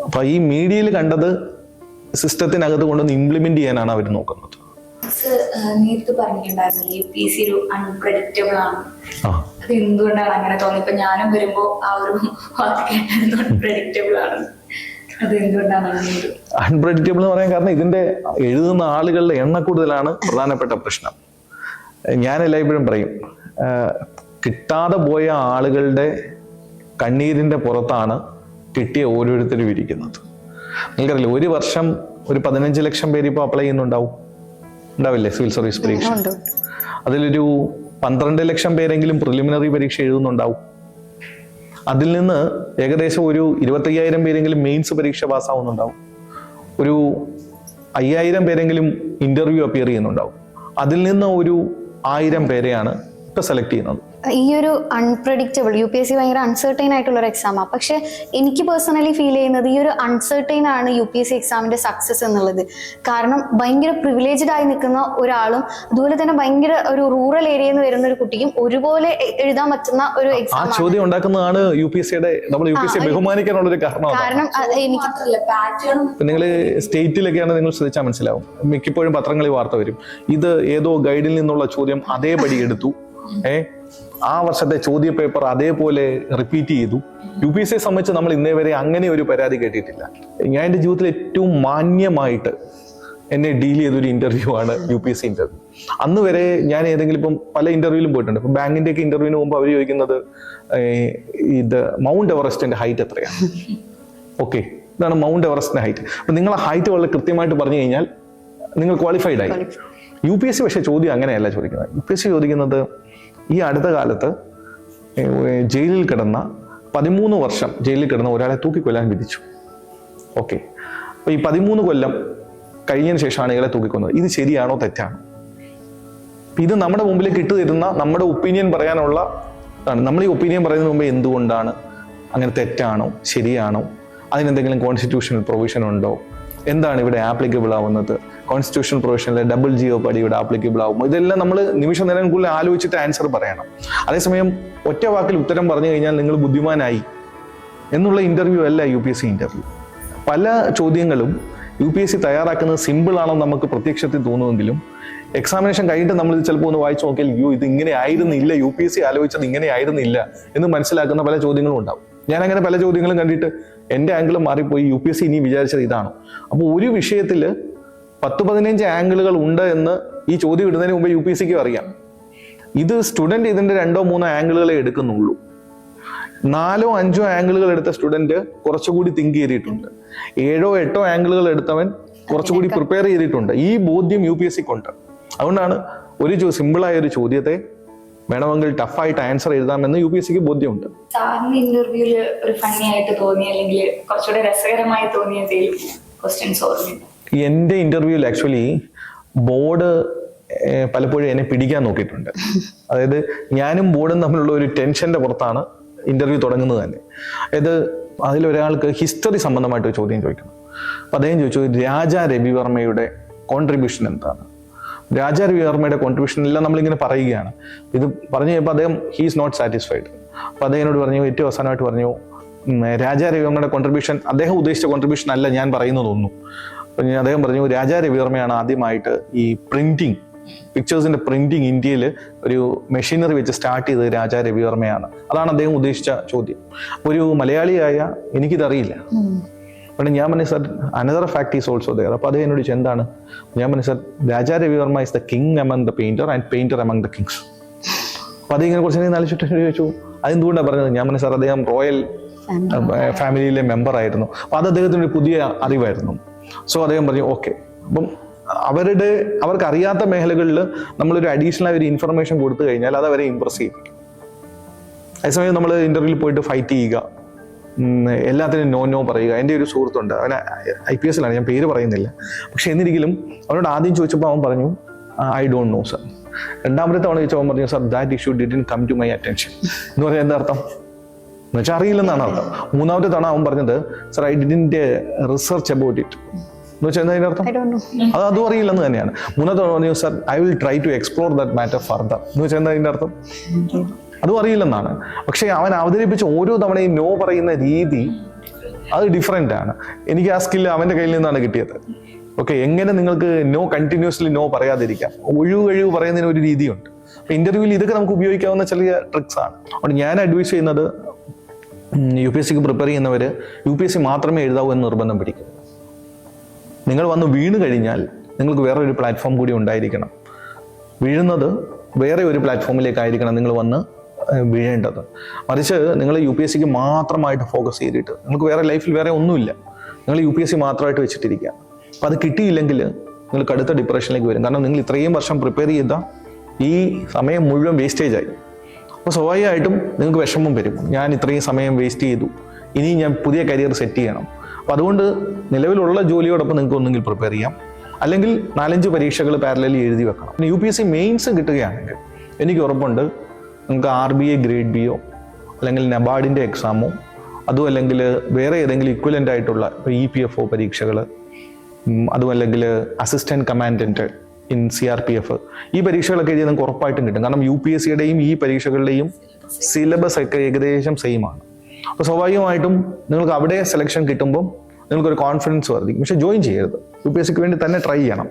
അപ്പൊ ഈ മീഡിയയിൽ കണ്ടത് സിസ്റ്റത്തിനകത്ത് കൊണ്ടൊന്ന് ഇംപ്ലിമെന്റ് ചെയ്യാനാണ് അവർ നോക്കുന്നത്. നേരത്തെ പറഞ്ഞിട്ടുണ്ടായിരുന്നില്ല UPSC ഒരു അൺപ്രെഡിക്റ്റബിൾ ആണ്. അത് എന്തുകൊണ്ടാണ് അങ്ങനെ തോന്നി? ഇപ്പൊ ഞാനും വരുമ്പോ ആ ഒരു അൺപ്രെഡിക്റ്റബിൾ ആണ്. അത് എന്തുകൊണ്ടാണ് അൺപ്രെഡിക്റ്റബിൾ എന്ന് പറയാൻ കാരണം ഇതിന്റെ എഴുതുന്ന ആളുകളുടെ എണ്ണക്കൂടുതലാണ് പ്രധാനപ്പെട്ട പ്രശ്നം. ഞാൻ എല്ലായ്പ്പോഴും പറയും, കിട്ടാതെ പോയ ആളുകളുടെ കണ്ണീരിന്റെ പുറത്താണ് കിട്ടിയ ഓരോരുത്തരും ഇരിക്കുന്നത്. നിങ്ങൾക്കറിയില്ല, ഒരു വർഷം ഒരു 15 ലക്ഷം പേര് ഇപ്പോൾ അപ്ലൈ ഉണ്ടാവില്ലേ സിവിൽ സർവീസ് പരീക്ഷ? അതിലൊരു 12 ലക്ഷം പേരെങ്കിലും പ്രിലിമിനറി പരീക്ഷ എഴുതുന്നുണ്ടാവും. അതിൽ നിന്ന് ഏകദേശം ഒരു 25,000 പേരെങ്കിലും മെയിൻസ് പരീക്ഷ പാസ്സാവുന്നുണ്ടാവും. ഒരു 5,000 പേരെങ്കിലും ഇന്റർവ്യൂ അപ്പിയർ ചെയ്യുന്നുണ്ടാവും. അതിൽ നിന്ന് ഒരു 1000 പേരെയാണ് ഇപ്പൊ സെലക്ട് ചെയ്യുന്നത്. ഈ ഒരു അൺപ്രഡിക്റ്റബിൾ UPSC ഭയങ്കര അൺസർട്ടൈൻ ആയിട്ടുള്ള ഒരു എക്സാമാണ്. പക്ഷെ എനിക്ക് പേഴ്സണലി ഫീൽ ചെയ്യുന്നത് ഈ ഒരു അൺസർട്ടൈൻ ആണ് UPSC എക്സാമിന്റെ സക്സസ് എന്നുള്ളത്. കാരണം ഭയങ്കര പ്രിവിലേജ്ഡ് ആയി നിൽക്കുന്ന ഒരാളും അതുപോലെ തന്നെ ഭയങ്കര ഒരു റൂറൽ ഏരിയയിൽ നിന്ന് വരുന്ന ഒരു കുട്ടിക്കും ഒരുപോലെ എഴുതാൻ പറ്റുന്ന ഒരു എക്സാം. ആ ചോദ്യം ഉണ്ടാക്കുന്നതാണ് നമ്മൾ UPSC ബഹുമാനിക്കാനുള്ള ഒരു കാരണം. എനിക്ക് നിങ്ങൾ സ്റ്റേറ്റിലൊക്കെയാണ് നിങ്ങൾ ശ്രദ്ധിച്ചാൽ മനസ്സിലാവും, മിക്കപ്പോഴും പത്രങ്ങളിൽ വാർത്ത വരും, ഇത് ഏതോ ഗൈഡിൽ നിന്നുള്ള ചോദ്യം അതേപടി എടുത്തു, ആ വർഷത്തെ ചോദ്യ പേപ്പർ അതേപോലെ റിപ്പീറ്റ് ചെയ്തു. UPSCയെ സംബന്ധിച്ച് നമ്മൾ ഇന്നേ വരെ അങ്ങനെ ഒരു പരാതി കേട്ടിട്ടില്ല. ഞാൻ എൻ്റെ ജീവിതത്തിൽ ഏറ്റവും മാന്യമായിട്ട് എന്നെ ഡീൽ ചെയ്തൊരു ഇന്റർവ്യൂ ആണ് UPSC ഇന്റർവ്യൂ. അന്ന് വരെ ഞാൻ ഏതെങ്കിലും ഇപ്പം പല ഇന്റർവ്യൂവിലും പോയിട്ടുണ്ട്. ഇപ്പം ബാങ്കിന്റെ ഒക്കെ ഇന്റർവ്യൂവിന് പോകുമ്പോൾ അവർ ചോദിക്കുന്നത് ഇത് മൗണ്ട് എവറസ്റ്റിന്റെ ഹൈറ്റ് എത്രയാണ്? ഓക്കെ, ഇതാണ് മൗണ്ട് എവറസ്റ്റിന്റെ ഹൈറ്റ്. അപ്പം നിങ്ങളെ ഹൈറ്റ് വളരെ കൃത്യമായിട്ട് പറഞ്ഞു കഴിഞ്ഞാൽ നിങ്ങൾ ക്വാളിഫൈഡ് ആയി. UPSC പക്ഷേ ചോദ്യം അങ്ങനെയല്ല ചോദിക്കുന്നത്. UPSC ചോദിക്കുന്നത് ഈ അടുത്ത കാലത്ത് ജയിലിൽ കിടന്ന 13 വർഷം ജയിലിൽ കിടന്ന ഒരാളെ തൂക്കിക്കൊല്ലാൻ വിധിച്ചു. ഓക്കെ, അപ്പൊ ഈ 13 കൊല്ലം കഴിഞ്ഞതിന് ശേഷമാണ് ഇയാളെ തൂക്കിക്കൊന്നത്. ഇത് ശരിയാണോ തെറ്റാണോ? ഇത് നമ്മുടെ മുമ്പിലേക്ക് ഇട്ടു തരുന്ന നമ്മുടെ ഒപ്പീനിയൻ പറയാനുള്ള ആണ്. നമ്മൾ ഈ ഒപ്പീനിയൻ പറയുന്നതിന് മുമ്പ് എന്തുകൊണ്ടാണ്, അങ്ങനെ തെറ്റാണോ ശരിയാണോ, അതിനെന്തെങ്കിലും കോൺസ്റ്റിറ്റ്യൂഷണൽ പ്രൊവിഷൻ ഉണ്ടോ, എന്താണ് ഇവിടെ ആപ്ലിക്കബിൾ ആവുന്നത്, കോൺസ്റ്റിറ്റ്യൂഷണൽ പ്രൊവിഷനിലെ ഡബിൾ ജിയോപാഡി ഇവിടെ ആപ്ലിക്കബിൾ ആവുമോ, ഇതെല്ലാം നമ്മൾ നിമിഷ നേരം കൂടുതൽ ആലോചിച്ചിട്ട് ആൻസർ പറയണം. അതേസമയം ഒറ്റ വാക്കിൽ ഉത്തരം പറഞ്ഞു കഴിഞ്ഞാൽ നിങ്ങൾ ബുദ്ധിമാനായി എന്നുള്ള ഇന്റർവ്യൂ അല്ല UPSC ഇന്റർവ്യൂ. പല ചോദ്യങ്ങളും UPSC തയ്യാറാക്കുന്നത് സിമ്പിൾ ആണെന്ന് നമുക്ക് പ്രത്യക്ഷത്തിൽ തോന്നുമെങ്കിലും എക്സാമിനേഷൻ കഴിഞ്ഞിട്ട് നമ്മൾ ഇത് ചിലപ്പോൾ ഒന്ന് വായിച്ചു നോക്കിയാൽ ഇത് ഇങ്ങനെ ആയിരുന്നില്ല, UPSC ആലോചിച്ചത് ഇങ്ങനെ ആയിരുന്നില്ല എന്ന് മനസ്സിലാക്കുന്ന പല ചോദ്യങ്ങളും ഉണ്ടാവും. ഞാൻ അങ്ങനെ പല ചോദ്യങ്ങളും കണ്ടിട്ട് എൻ്റെ ആംഗിൾ മാറിപ്പോയി, UPSC ഇനി വിചാരിച്ചത് ഇതാണോ. അപ്പോൾ ഒരു വിഷയത്തിൽ 10-15 ആംഗിളുകൾ ഉണ്ട് എന്ന് ഈ ചോദ്യം ഇടുന്നതിന് മുമ്പ് UPSCക്ക് അറിയാം. ഇത് സ്റ്റുഡൻറ് ഇതിന്റെ 2-3 ആംഗിളുകളെ എടുക്കുന്നുള്ളൂ. 4-5 ആംഗിളുകൾ എടുത്ത സ്റ്റുഡന്റ് കുറച്ചുകൂടി തിങ്ക് ചെയ്തിട്ടുണ്ട്. 7-8 ആംഗിളുകൾ എടുത്തവൻ കുറച്ചുകൂടി പ്രിപ്പയർ ചെയ്തിട്ടുണ്ട്. ഈ ബോധ്യം UPSCക്ക് ഉണ്ട്. അതുകൊണ്ടാണ് ഒരു സിമ്പിളായ ഒരു ചോദ്യത്തെ വേണമെങ്കിൽ ടഫായിട്ട് ആൻസർ എഴുതാമെന്ന് UPSCക്ക് ബോധ്യമുണ്ട്. സാറിന് ഇന്റർവ്യൂല് ഒരു ഫണ്ണി ആയിട്ട് തോന്നിയ അല്ലെങ്കിൽ കുറച്ചുകൂടെ രസകരമായി തോന്നിയ ക്വസ്റ്റ്യൻസ് ഓർമ്മയുണ്ട്? എൻ്റെ ഇന്റർവ്യൂവിൽ ആക്ച്വലി ബോർഡ് പലപ്പോഴും എന്നെ പിടിക്കാൻ നോക്കിയിട്ടുണ്ട്. അതായത് ഞാനും ബോർഡും തമ്മിലുള്ള ഒരു ടെൻഷന്റെ പുറത്താണ് ഇന്റർവ്യൂ തുടങ്ങുന്നത് തന്നെ. അതായത് അതിലൊരാൾക്ക് ഹിസ്റ്ററി സംബന്ധമായിട്ട് ഒരു ചോദ്യം ചോദിക്കണം. അപ്പൊ അദ്ദേഹം ചോദിച്ചു, രാജാ രവിവർമ്മയുടെ കോൺട്രിബ്യൂഷൻ എന്താണ്? രാജാ രവിവർമ്മയുടെ കോൺട്രിബ്യൂഷൻ എല്ലാം നമ്മളിങ്ങനെ പറയുകയാണ്. ഇത് പറഞ്ഞു കഴിഞ്ഞപ്പോൾ അദ്ദേഹം ഹീസ് നോട്ട് സാറ്റിസ്ഫൈഡ്. അപ്പൊ അദ്ദേഹത്തിനോട് പറഞ്ഞു, ഏറ്റവും അവസാനമായിട്ട് പറഞ്ഞു, രാജാ രവിവർമ്മയുടെ കോൺട്രിബ്യൂഷൻ അദ്ദേഹം ഉദ്ദേശിച്ച കോൺട്രിബ്യൂഷൻ അല്ല ഞാൻ പറയുന്നതൊന്നും. അപ്പം അദ്ദേഹം പറഞ്ഞു, രാജാ രവിവർമ്മയാണ് ആദ്യമായിട്ട് ഈ പ്രിന്റിങ്, പിക്ചേഴ്സിന്റെ പ്രിന്റിങ് ഇന്ത്യയിൽ ഒരു മെഷീനറി വെച്ച് സ്റ്റാർട്ട് ചെയ്തത് രാജാ രവിവർമ്മയാണ്. അതാണ് അദ്ദേഹം ഉദ്ദേശിച്ച ചോദ്യം. ഒരു മലയാളിയായ എനിക്കിതറിയില്ല. അപ്പം ഞാൻ പറഞ്ഞു, sir another fact is also there. അപ്പോൾ അദ്ദേഹം എന്നോട് ചോദിച്ചു എന്താണ്? ഞാൻ പറഞ്ഞു, sir Raja Ravi Varma is the king among the painter and painter among the kings. അപ്പോൾ അതിങ്ങനെ കുറച്ച് നാലിച്ചിട്ട് ചോദിച്ചു അതെന്തുകൊണ്ടാണ് പറഞ്ഞത്? ഞാൻ പറഞ്ഞു, സാർ അദ്ദേഹം റോയൽ ഫാമിലിയിലെ മെമ്പർ ആയിരുന്നു. അപ്പോൾ അത് അദ്ദേഹത്തിന് ഒരു പുതിയ അറിവായിരുന്നു. സോ അദ്ദേഹം പറഞ്ഞു ഓക്കെ. അപ്പം അവർക്ക് അറിയാത്ത മേഖലകളിൽ നമ്മളൊരു അഡീഷണൽ ഒരു ഇൻഫർമേഷൻ കൊടുത്തു കഴിഞ്ഞാൽ അത് അവരെ ഇംപ്രസ് ചെയ്യും. അതേസമയം നമ്മൾ ഇന്റർവ്യൂവിൽ പോയിട്ട് ഫൈറ്റ് ചെയ്യുക, എല്ലാത്തിനും നോ പറയുക. എൻ്റെ ഒരു സുഹൃത്തുണ്ട്, അവന് IPS ഞാൻ പേര് പറയുന്നില്ല. പക്ഷെ എന്നിരിക്കലും അവനോട് ആദ്യം ചോദിച്ചപ്പോൾ അവൻ പറഞ്ഞു ഐ ഡോണ്ട് നോ സർ. രണ്ടാമത്തെ തവണ ചോദിച്ചപ്പോൾ അവൻ പറഞ്ഞു, sir that issue didn't come to my attention. എന്ന് പറഞ്ഞാൽ എന്താ അർത്ഥം? എന്ന് വെച്ചാൽ അറിയില്ലെന്നാണ് അർത്ഥം. മൂന്നാമത്തെ തവണ അവൻ പറഞ്ഞത്, sir I didn't research about it. എന്ന് വെച്ചാൽ എന്താ അതിന്റെ അർത്ഥം? അതും അറിയില്ലെന്ന് തന്നെയാണ്. മൂന്നാമത്തെ തവണ പറഞ്ഞു, sir I will try to explore that matter further. എന്ന് വെച്ചാൽ എന്താ അതിന്റെ അർത്ഥം? അതും അറിയില്ലെന്നാണ്. പക്ഷെ അവൻ അവതരിപ്പിച്ച ഓരോ തവണയും നോ പറയുന്ന രീതി അത് ഡിഫറെന്റ് ആണ്. എനിക്ക് ആ സ്കില്ല് അവന്റെ കയ്യിൽ നിന്നാണ് കിട്ടിയത്. ഓക്കെ, എങ്ങനെ നിങ്ങൾക്ക് നോ കണ്ടിന്യൂസ്ലി നോ പറയാതിരിക്കാം? ഒഴിവ് പറയുന്നതിന് ഒരു രീതിയുണ്ട്. അപ്പൊ ഇന്റർവ്യൂവിൽ ഇതൊക്കെ നമുക്ക് ഉപയോഗിക്കാവുന്ന ചെറിയ ട്രിക്സ് ആണ്. അതുകൊണ്ട് ഞാൻ അഡ്വൈസ് ചെയ്യുന്നത്, UPSCക്ക് പ്രിപ്പയർ ചെയ്യുന്നവര് UPSC മാത്രമേ എഴുതാവൂ എന്ന് നിർബന്ധം പിടിക്കും. നിങ്ങൾ വന്ന് വീണ് കഴിഞ്ഞാൽ നിങ്ങൾക്ക് വേറെ ഒരു പ്ലാറ്റ്ഫോം കൂടി ഉണ്ടായിരിക്കണം. വീഴുന്നത് വേറെ ഒരു പ്ലാറ്റ്ഫോമിലേക്കായിരിക്കണം നിങ്ങൾ വന്ന് വീഴേണ്ടത്. മറിച്ച് നിങ്ങൾ UPSCക്ക് മാത്രമായിട്ട് ഫോക്കസ് ചെയ്തിട്ട് നിങ്ങൾക്ക് വേറെ ലൈഫിൽ വേറെ ഒന്നുമില്ല, നിങ്ങൾ UPSC മാത്രമായിട്ട് വെച്ചിട്ടിരിക്കുക. അപ്പം അത് കിട്ടിയില്ലെങ്കിൽ നിങ്ങൾ കടുത്ത ഡിപ്രഷനിലേക്ക് വരും. കാരണം നിങ്ങൾ ഇത്രയും വർഷം പ്രിപ്പയർ ചെയ്ത ഈ സമയം മുഴുവൻ വേസ്റ്റേജ് ആയി. അപ്പോൾ സ്വാഭാവികമായിട്ടും നിങ്ങൾക്ക് വിഷമം വരും. ഞാൻ ഇത്രയും സമയം വേസ്റ്റ് ചെയ്തു, ഇനി ഞാൻ പുതിയ കരിയർ സെറ്റ് ചെയ്യണം. അപ്പം അതുകൊണ്ട് നിലവിലുള്ള ജോലിയോടൊപ്പം നിങ്ങൾക്ക് ഒന്നെങ്കിൽ പ്രിപ്പയർ ചെയ്യാം, അല്ലെങ്കിൽ 4-5 പരീക്ഷകൾ പാരലലി എഴുതി വെക്കണം. പിന്നെ UPSC മെയിൻസ് കിട്ടുകയാണെങ്കിൽ എനിക്ക് ഉറപ്പുണ്ട് നിങ്ങൾക്ക് RBA ഗ്രേഡ് B അല്ലെങ്കിൽ നബാർഡിൻ്റെ എക്സാമോ അതും അല്ലെങ്കിൽ വേറെ ഏതെങ്കിലും ഇക്വലൻ്റ് ആയിട്ടുള്ള EPFO പരീക്ഷകൾ, അതും അല്ലെങ്കിൽ അസിസ്റ്റന്റ് കമാൻഡന്റ് ഇൻ CRPF, ഈ പരീക്ഷകളൊക്കെ എഴുതി നിങ്ങൾക്ക് ഉറപ്പായിട്ടും കിട്ടും. കാരണം UPSCയുടെയും ഈ പരീക്ഷകളുടെയും സിലബസ് ഒക്കെ ഏകദേശം സെയിം ആണ്. അപ്പോൾ സ്വാഭാവികമായിട്ടും നിങ്ങൾക്ക് അവിടെ സെലക്ഷൻ കിട്ടുമ്പോൾ നിങ്ങൾക്കൊരു കോൺഫിഡൻസ് വർദ്ധിക്കും. പക്ഷെ ജോയിൻ ചെയ്യരുത്, UPSCക്ക് വേണ്ടി തന്നെ ട്രൈ ചെയ്യണം.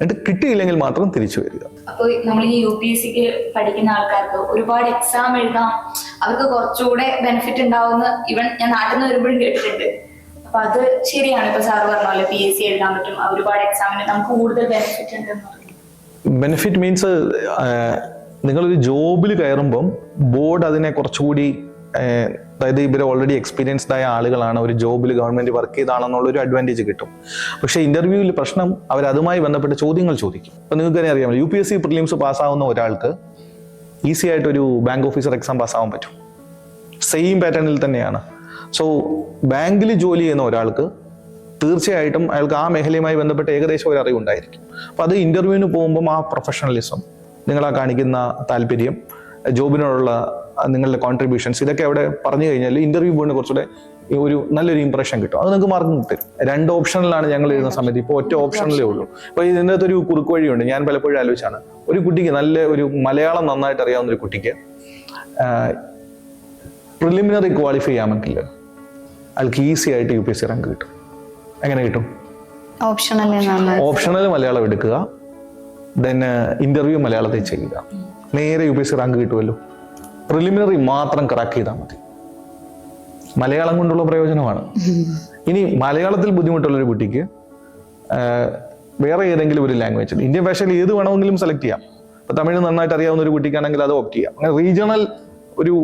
എന്നിട്ട് കിട്ടിയില്ലെങ്കിൽ മാത്രം തിരിച്ചു വരിക. അപ്പോൾ നമ്മൾ ഈ UPSCക്ക് പഠിക്കുന്ന ആൾക്കാർക്ക് ഒരുപാട് എക്സാം എഴുതാം, അവർക്ക് കുറച്ചുകൂടെ ബെനിഫിറ്റ് ഉണ്ടാവുന്ന ഇവൻ ഞാൻ നാട്ടിൽ നിന്ന് വരുമ്പോഴും കേട്ടിട്ടുണ്ട്. അപ്പൊ അത് ശരിയാണ്. ഇപ്പൊ സാറ് പറഞ്ഞ പോലെ PSC എഴുതാൻ പറ്റും, ഒരുപാട് എക്സാമിന് നമുക്ക് കൂടുതൽ ബെനിഫിറ്റ് ഉണ്ടെന്ന് പറഞ്ഞു. ബെനിഫിറ്റ് മീൻസ് നിങ്ങളൊരു ജോബിൽ കയറുമ്പം ബോർഡ് അതിനെ കുറച്ചുകൂടി, അതായത് ഇവർ ഓൾറെഡി എക്സ്പീരിയൻസ്ഡ് ആയ ആളുകളാണ്, ഒരു ജോബിൽ ഗവൺമെന്റ് വർക്ക് ചെയ്താണെന്നുള്ളൊരു അഡ്വാൻറ്റേജ് കിട്ടും. പക്ഷേ ഇന്റർവ്യൂവിൽ പ്രശ്നം അവർ അതുമായി ബന്ധപ്പെട്ട ചോദ്യങ്ങൾ ചോദിക്കും. അപ്പം നിങ്ങൾക്ക് തന്നെ അറിയാമല്ലോ, UPSC പ്രിലിംസ് പാസ്സാവുന്ന ഒരാൾക്ക് ഈസി ആയിട്ടൊരു ബാങ്ക് ഓഫീസർ എക്സാം പാസ്സാവാൻ പറ്റും. സെയിം പാറ്റേണിൽ തന്നെയാണ്. സോ ബാങ്കിൽ ജോലി ചെയ്യുന്ന ഒരാൾക്ക് തീർച്ചയായിട്ടും അയാൾക്ക് ആ മേഖലയുമായി ബന്ധപ്പെട്ട് ഏകദേശം ഒരു അറിവുണ്ടായിരിക്കും. അപ്പോൾ അത് ഇന്റർവ്യൂവിന് പോകുമ്പം ആ പ്രൊഫഷണലിസം, നിങ്ങളാ കാണിക്കുന്ന താല്പര്യം, ജോബിനോടുള്ള നിങ്ങളുടെ കോൺട്രിബ്യൂഷൻസ്, ഇതൊക്കെ അവിടെ പറഞ്ഞു കഴിഞ്ഞാൽ ഇന്റർവ്യൂ പോയിന് കുറച്ചുകൂടെ ഒരു നല്ലൊരു ഇംപ്രഷൻ കിട്ടും. അത് നിങ്ങൾക്ക് മാർക്ക് തരും. 2 ഓപ്ഷനിലാണ് ഞങ്ങൾ എഴുതുന്ന സമയത്ത്, ഇപ്പോൾ ഒറ്റ ഓപ്ഷനിലേ ഉള്ളൂ. അപ്പോൾ ഇതിനകത്ത് ഒരു കുറുക്ക് വഴിയുണ്ട്. ഞാൻ പലപ്പോഴും ആലോചിച്ചാണ്, ഒരു കുട്ടിക്ക് നല്ല ഒരു മലയാളം നന്നായിട്ട് അറിയാവുന്ന ഒരു കുട്ടിക്ക് പ്രിലിമിനറി ക്വാളിഫൈ ചെയ്യാമെങ്കിൽ അയാൾക്ക് ഈസി ആയിട്ട് UPSC റാങ്ക് കിട്ടും. എങ്ങനെ കിട്ടും? ഓപ്ഷണൽ മലയാളം എടുക്കുക, ദെൻ ഇന്റർവ്യൂ മലയാളത്തിൽ ചെയ്യുക, നേരെ UPSC റാങ്ക് കിട്ടുമല്ലോ. പ്രിലിമിനറി മാത്രം ക്രാക്ക് ചെയ്താൽ മതി. മലയാളം കൊണ്ടുള്ള പ്രയോജനമാണ്. ഇനി മലയാളത്തിൽ ബുദ്ധിമുട്ടുള്ളൊരു കുട്ടിക്ക് വേറെ ഏതെങ്കിലും ഒരു ലാംഗ്വേജ്, ഇന്ത്യൻ ഭാഷയിൽ ഏത് വേണമെങ്കിലും സെലക്ട് ചെയ്യാം. ഇപ്പൊ തമിഴ് നന്നായിട്ട് അറിയാവുന്ന ഒരു കുട്ടിക്കാണെങ്കിൽ അത് ഓപ്റ്റ് ചെയ്യാം. അങ്ങനെ റീജിയണൽ ഒരു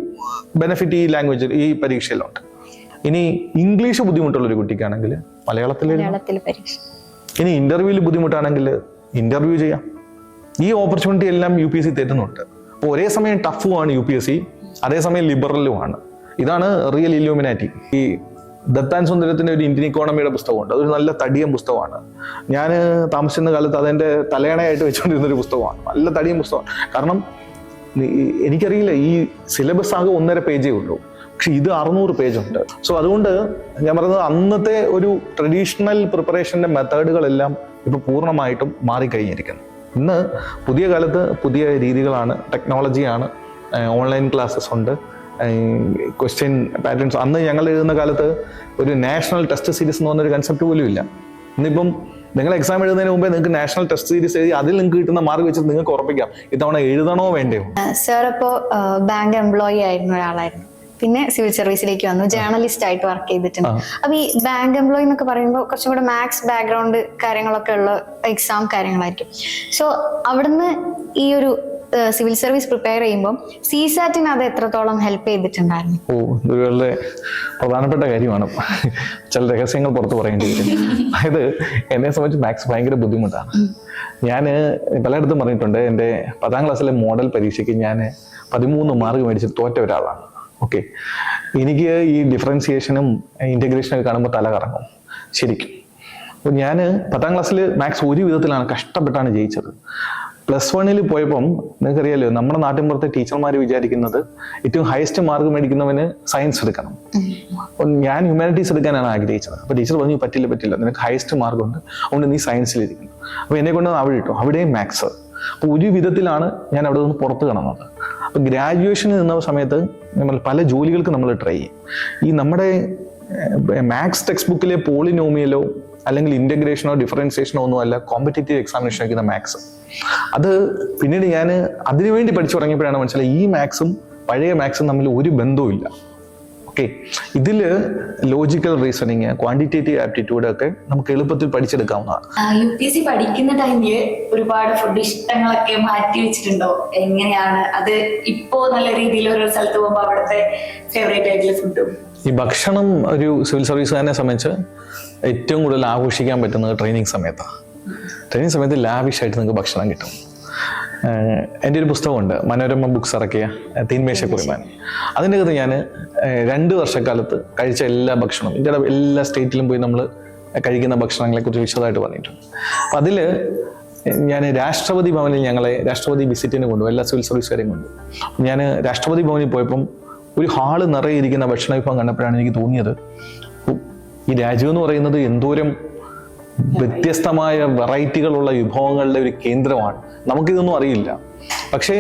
ബെനിഫിറ്റ് ഈ ലാംഗ്വേജ് ഈ പരീക്ഷയിലുണ്ട്. ഇനി ഇംഗ്ലീഷ് ബുദ്ധിമുട്ടുള്ള ഒരു കുട്ടിക്കാണെങ്കിൽ മലയാളത്തിൽ. ഇനി ഇന്റർവ്യൂവിൽ ബുദ്ധിമുട്ടാണെങ്കിൽ ഇന്റർവ്യൂ ചെയ്യാം. ഈ ഓപ്പർച്യൂണിറ്റി എല്ലാം UPSC തരുന്നുണ്ട്. അപ്പോൾ ഒരേ സമയം ടഫുമാണ് UPSC, അതേസമയം ലിബറലുമാണ്. ഇതാണ് റിയൽ ഇല്യൂമിനാറ്റി. ഈ ദത്താൻ സുന്ദരത്തിന്റെ ഒരു ഇന്ത്യൻ ഇക്കോണമിയുടെ പുസ്തകമുണ്ട്. അതൊരു നല്ല തടിയൻ പുസ്തകമാണ്. ഞാൻ താമസിക്കുന്ന കാലത്ത് അതെന്റെ തലയണയായിട്ട് വെച്ചുകൊണ്ടിരുന്ന ഒരു പുസ്തകമാണ്. നല്ല തടിയൻ പുസ്തകമാണ്. കാരണം എനിക്കറിയില്ല, ഈ സിലബസ് ആകെ 1.5 പേജേ ഉള്ളൂ, പക്ഷെ ഇത് 600 പേജുണ്ട്. സോ അതുകൊണ്ട് ഞാൻ പറയുന്നത്, അന്നത്തെ ഒരു ട്രഡീഷണൽ പ്രിപ്പറേഷന്റെ മെത്തേഡുകളെല്ലാം ഇപ്പൊ പൂർണ്ണമായിട്ടും മാറിക്കഴിഞ്ഞിരിക്കുന്നു. ഇന്ന് പുതിയ കാലത്ത് പുതിയ രീതികളാണ്, ടെക്നോളജിയാണ്, ഓൺലൈൻ ക്ലാസ്സസ് ഉണ്ട്, ക്വസ്റ്റ്യൻ പാറ്റേൺസ്. അന്ന് ഞങ്ങൾ എഴുതുന്ന കാലത്ത് ഒരു നാഷണൽ ടെസ്റ്റ് സീരീസ് എന്ന് പറഞ്ഞൊരു കൺസെപ്റ്റ് പോലും ഇല്ല. ഇന്നിപ്പം നിങ്ങൾ എക്സാം എഴുതുന്നതിന് മുമ്പേ നിങ്ങൾക്ക് നാഷണൽ ടെസ്റ്റ് സീരീസ് എഴുതി അതിൽ നിങ്ങൾക്ക് കിട്ടുന്ന മാർക്ക് വെച്ചിട്ട് നിങ്ങൾക്ക് ഉറപ്പിക്കാം ഇത്തവണ എഴുതണോ വേണ്ടയോ. സാർ ഇപ്പോൾ ബാങ്ക് എംപ്ലോയി ആയിരുന്ന ഒരാളായിരുന്നു, പിന്നെ സിവിൽ സർവീസിലേക്ക് വന്നു, ജേർണലിസ്റ്റ് ആയിട്ട് വർക്ക് ചെയ്തിട്ടുണ്ട്. അപ്പൊ ഈ ബാങ്ക് എംപ്ലോയി എന്നൊക്കെ പറയുമ്പോൾ കുറച്ചും കൂടെ മാത്സ് ബാക്ക്ഗ്രൗണ്ട് കാര്യങ്ങളൊക്കെ ഉള്ള എക്സാം കാര്യങ്ങളായിരിക്കും. സോ അവിടുന്ന് ഈ ഒരു സിവിൽ സർവീസ് പ്രിപ്പയർ ചെയ്യുമ്പോൾ CSAT-ന് അത് എത്രത്തോളം ഹെൽപ്പ് ചെയ്തിട്ടുണ്ടായിരുന്നു? ഇത് വളരെ പ്രധാനപ്പെട്ട കാര്യമാണ്. ചില രഹസ്യങ്ങൾ പുറത്ത് പറയേണ്ടി വരും. അതായത് എന്നെ സംബന്ധിച്ച് മാത്സ് ഭയങ്കര ബുദ്ധിമുട്ടാണ്. ഞാൻ പലയിടത്തും പറഞ്ഞിട്ടുണ്ട്, എൻ്റെ 10ാം ക്ലാസ്സിലെ മോഡൽ പരീക്ഷയ്ക്ക് ഞാൻ 13 മാർക്ക് മേടിച്ചിട്ട് തോറ്റ ഒരാളാണ്. ഓക്കെ, എനിക്ക് ഈ ഡിഫറൻസിയേഷനും ഇൻ്റഗ്രേഷനും ഒക്കെ കാണുമ്പോൾ തല കറങ്ങും ശരിക്കും. അപ്പോൾ ഞാൻ 10ാം ക്ലാസ്സിൽ മാത്സ് ഒരു വിധത്തിലാണ് കഷ്ടപ്പെട്ടാണ് ജയിച്ചത്. +1 പോയപ്പം നിങ്ങൾക്കറിയാലോ, നമ്മുടെ നാട്ടിൻപുറത്തെ ടീച്ചർമാർ വിചാരിക്കുന്നത് ഏറ്റവും ഹയസ്റ്റ് മാർക്ക് മേടിക്കുന്നവന് സയൻസ് എടുക്കണം. അപ്പം ഞാൻ ഹ്യൂമാനിറ്റീസ് എടുക്കാനാണ് ആഗ്രഹിച്ചത്. അപ്പോൾ ടീച്ചർ പറഞ്ഞു, പറ്റില്ല, നിനക്ക് ഹയസ്റ്റ് മാർക്ക് ഉണ്ട്, അതുകൊണ്ട് നീ സയൻസിലിരിക്കണം. അപ്പോൾ എന്നെ കൊണ്ട് അവിടെ ഇട്ടു, അവിടെയും മാത്സ്. അപ്പോൾ ഒരു വിധത്തിലാണ് ഞാൻ അവിടെ നിന്ന് പുറത്ത് കിടന്നത്. അപ്പോൾ ഗ്രാജുവേഷന് നിന്ന സമയത്ത് നമ്മൾ പല ജോലികൾക്ക് നമ്മൾ ട്രൈ ചെയ്യും. ഈ നമ്മുടെ മാത്സ് ടെക്സ്റ്റ് ബുക്കിലെ പോളിനോമിയലോ അല്ലെങ്കിൽ ഇന്റഗ്രേഷനോ ഡിഫറൻസിയേഷനോ ഒന്നും അല്ല കോമ്പറ്റേറ്റീവ് എക്സാമിനേഷൻ വയ്ക്കുന്ന മാത്സ്. അത് പിന്നീട് ഞാൻ അതിനുവേണ്ടി പഠിച്ചു തുടങ്ങിയപ്പോഴാണ് മനസ്സിലായി, ഈ മാത്സും പഴയ മാത്സും തമ്മിൽ ഒരു ബന്ധവും ഇല്ല. ഓക്കെ, ഇതില് ലോജിക്കൽ റീസണിങ്, ക്വാണ്ടിറ്റേറ്റീവ് ആപ്റ്റിറ്റ്യൂഡ് ഒക്കെ നമുക്ക് എളുപ്പത്തിൽ പഠിച്ചെടുക്കാവുന്നതാണ്. UPSC പഠിക്കുന്ന ടൈമില് ഒരുപാട് ഫുഡ് ഇഷ്ടങ്ങളൊക്കെ മാറ്റി വെച്ചിട്ടുണ്ടോ? എങ്ങനെയാണ് അത്? ഇപ്പോ നല്ല രീതിയിൽ ഒരു സ്ഥലത്ത് പോകുമ്പോൾ അവിടുത്തെ ഫേവറേറ്റ് ആയിട്ടുള്ള ഫുഡും? ഈ ഭക്ഷണം ഒരു സിവിൽ സർവീസുകാരനെ സംബന്ധിച്ച് ഏറ്റവും കൂടുതൽ ആഘോഷിക്കാൻ പറ്റുന്നത് ട്രെയിനിങ് സമയത്താണ്. ട്രെയിനിങ് സമയത്ത് ലാവിഷായിട്ട് നിങ്ങൾക്ക് ഭക്ഷണം കിട്ടും. എൻ്റെ ഒരു പുസ്തകമുണ്ട്, മനോരമ ബുക്സ് ഇറക്കിയ തീൻമേശക്കുറിമാൻ. അതിൻ്റെ അകത്ത് ഞാൻ 2 വർഷക്കാലത്ത് കഴിച്ച എല്ലാ ഭക്ഷണവും, ഇന്ത്യയുടെ എല്ലാ സ്റ്റേറ്റിലും പോയി നമ്മൾ കഴിക്കുന്ന ഭക്ഷണങ്ങളെ കുറിച്ച് വിശദമായിട്ട് പറഞ്ഞിട്ടുണ്ട്. അപ്പം അതിൽ ഞാൻ രാഷ്ട്രപതി ഭവനിൽ ഞങ്ങളെ രാഷ്ട്രപതി വിസിറ്റിന് കൊണ്ടുപോകും, എല്ലാ സിവിൽ സർവീസുകാരെയും കൊണ്ടു. ഞാൻ രാഷ്ട്രപതി ഭവനിൽ പോയപ്പം ഒരു ഹാള് നിറയെ ഇരിക്കുന്ന ഭക്ഷണ വിഭവം കണ്ടപ്പോഴാണ് എനിക്ക് തോന്നിയത്, ഈ രാജ്യം എന്ന് പറയുന്നത് എന്തോരം വ്യത്യസ്തമായ വെറൈറ്റികളുള്ള വിഭവങ്ങളുടെ ഒരു കേന്ദ്രമാണ്. നമുക്കിതൊന്നും അറിയില്ല. പക്ഷേ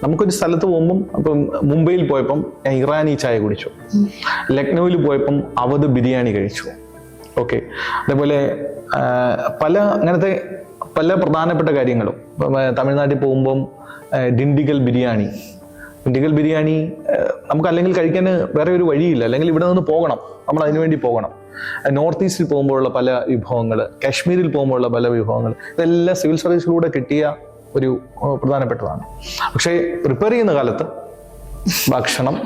നമുക്കൊരു സ്ഥലത്ത് പോകുമ്പം, അപ്പം മുംബൈയിൽ പോയപ്പം ഞാൻ ഇറാനി ചായ കുടിച്ചു, ലക്നൌവിൽ പോയപ്പം അവധ് ബിരിയാണി കഴിച്ചു. ഓക്കെ, അതേപോലെ അങ്ങനത്തെ പല പ്രധാനപ്പെട്ട കാര്യങ്ങളും. തമിഴ്നാട്ടിൽ പോകുമ്പം ഡിണ്ടിഗൽ ബിരിയാണി നമുക്ക് അല്ലെങ്കിൽ കഴിക്കാൻ വേറെ ഒരു വഴിയില്ല, അല്ലെങ്കിൽ ഇവിടെ നിന്ന് പോകണം, നമ്മൾ അതിനുവേണ്ടി പോകണം. നോർത്ത് ഈസ്റ്റിൽ പോകുമ്പോഴുള്ള പല വിഭവങ്ങൾ, കാശ്മീരിൽ പോകുമ്പോഴുള്ള പല വിഭവങ്ങൾ, ഇതെല്ലാം സിവിൽ സർവീസിലൂടെ കിട്ടിയ ഒരു പ്രധാനപ്പെട്ടതാണ്. പക്ഷേ പ്രിപ്പയർ ചെയ്യുന്ന കാലത്ത് ഭക്ഷണം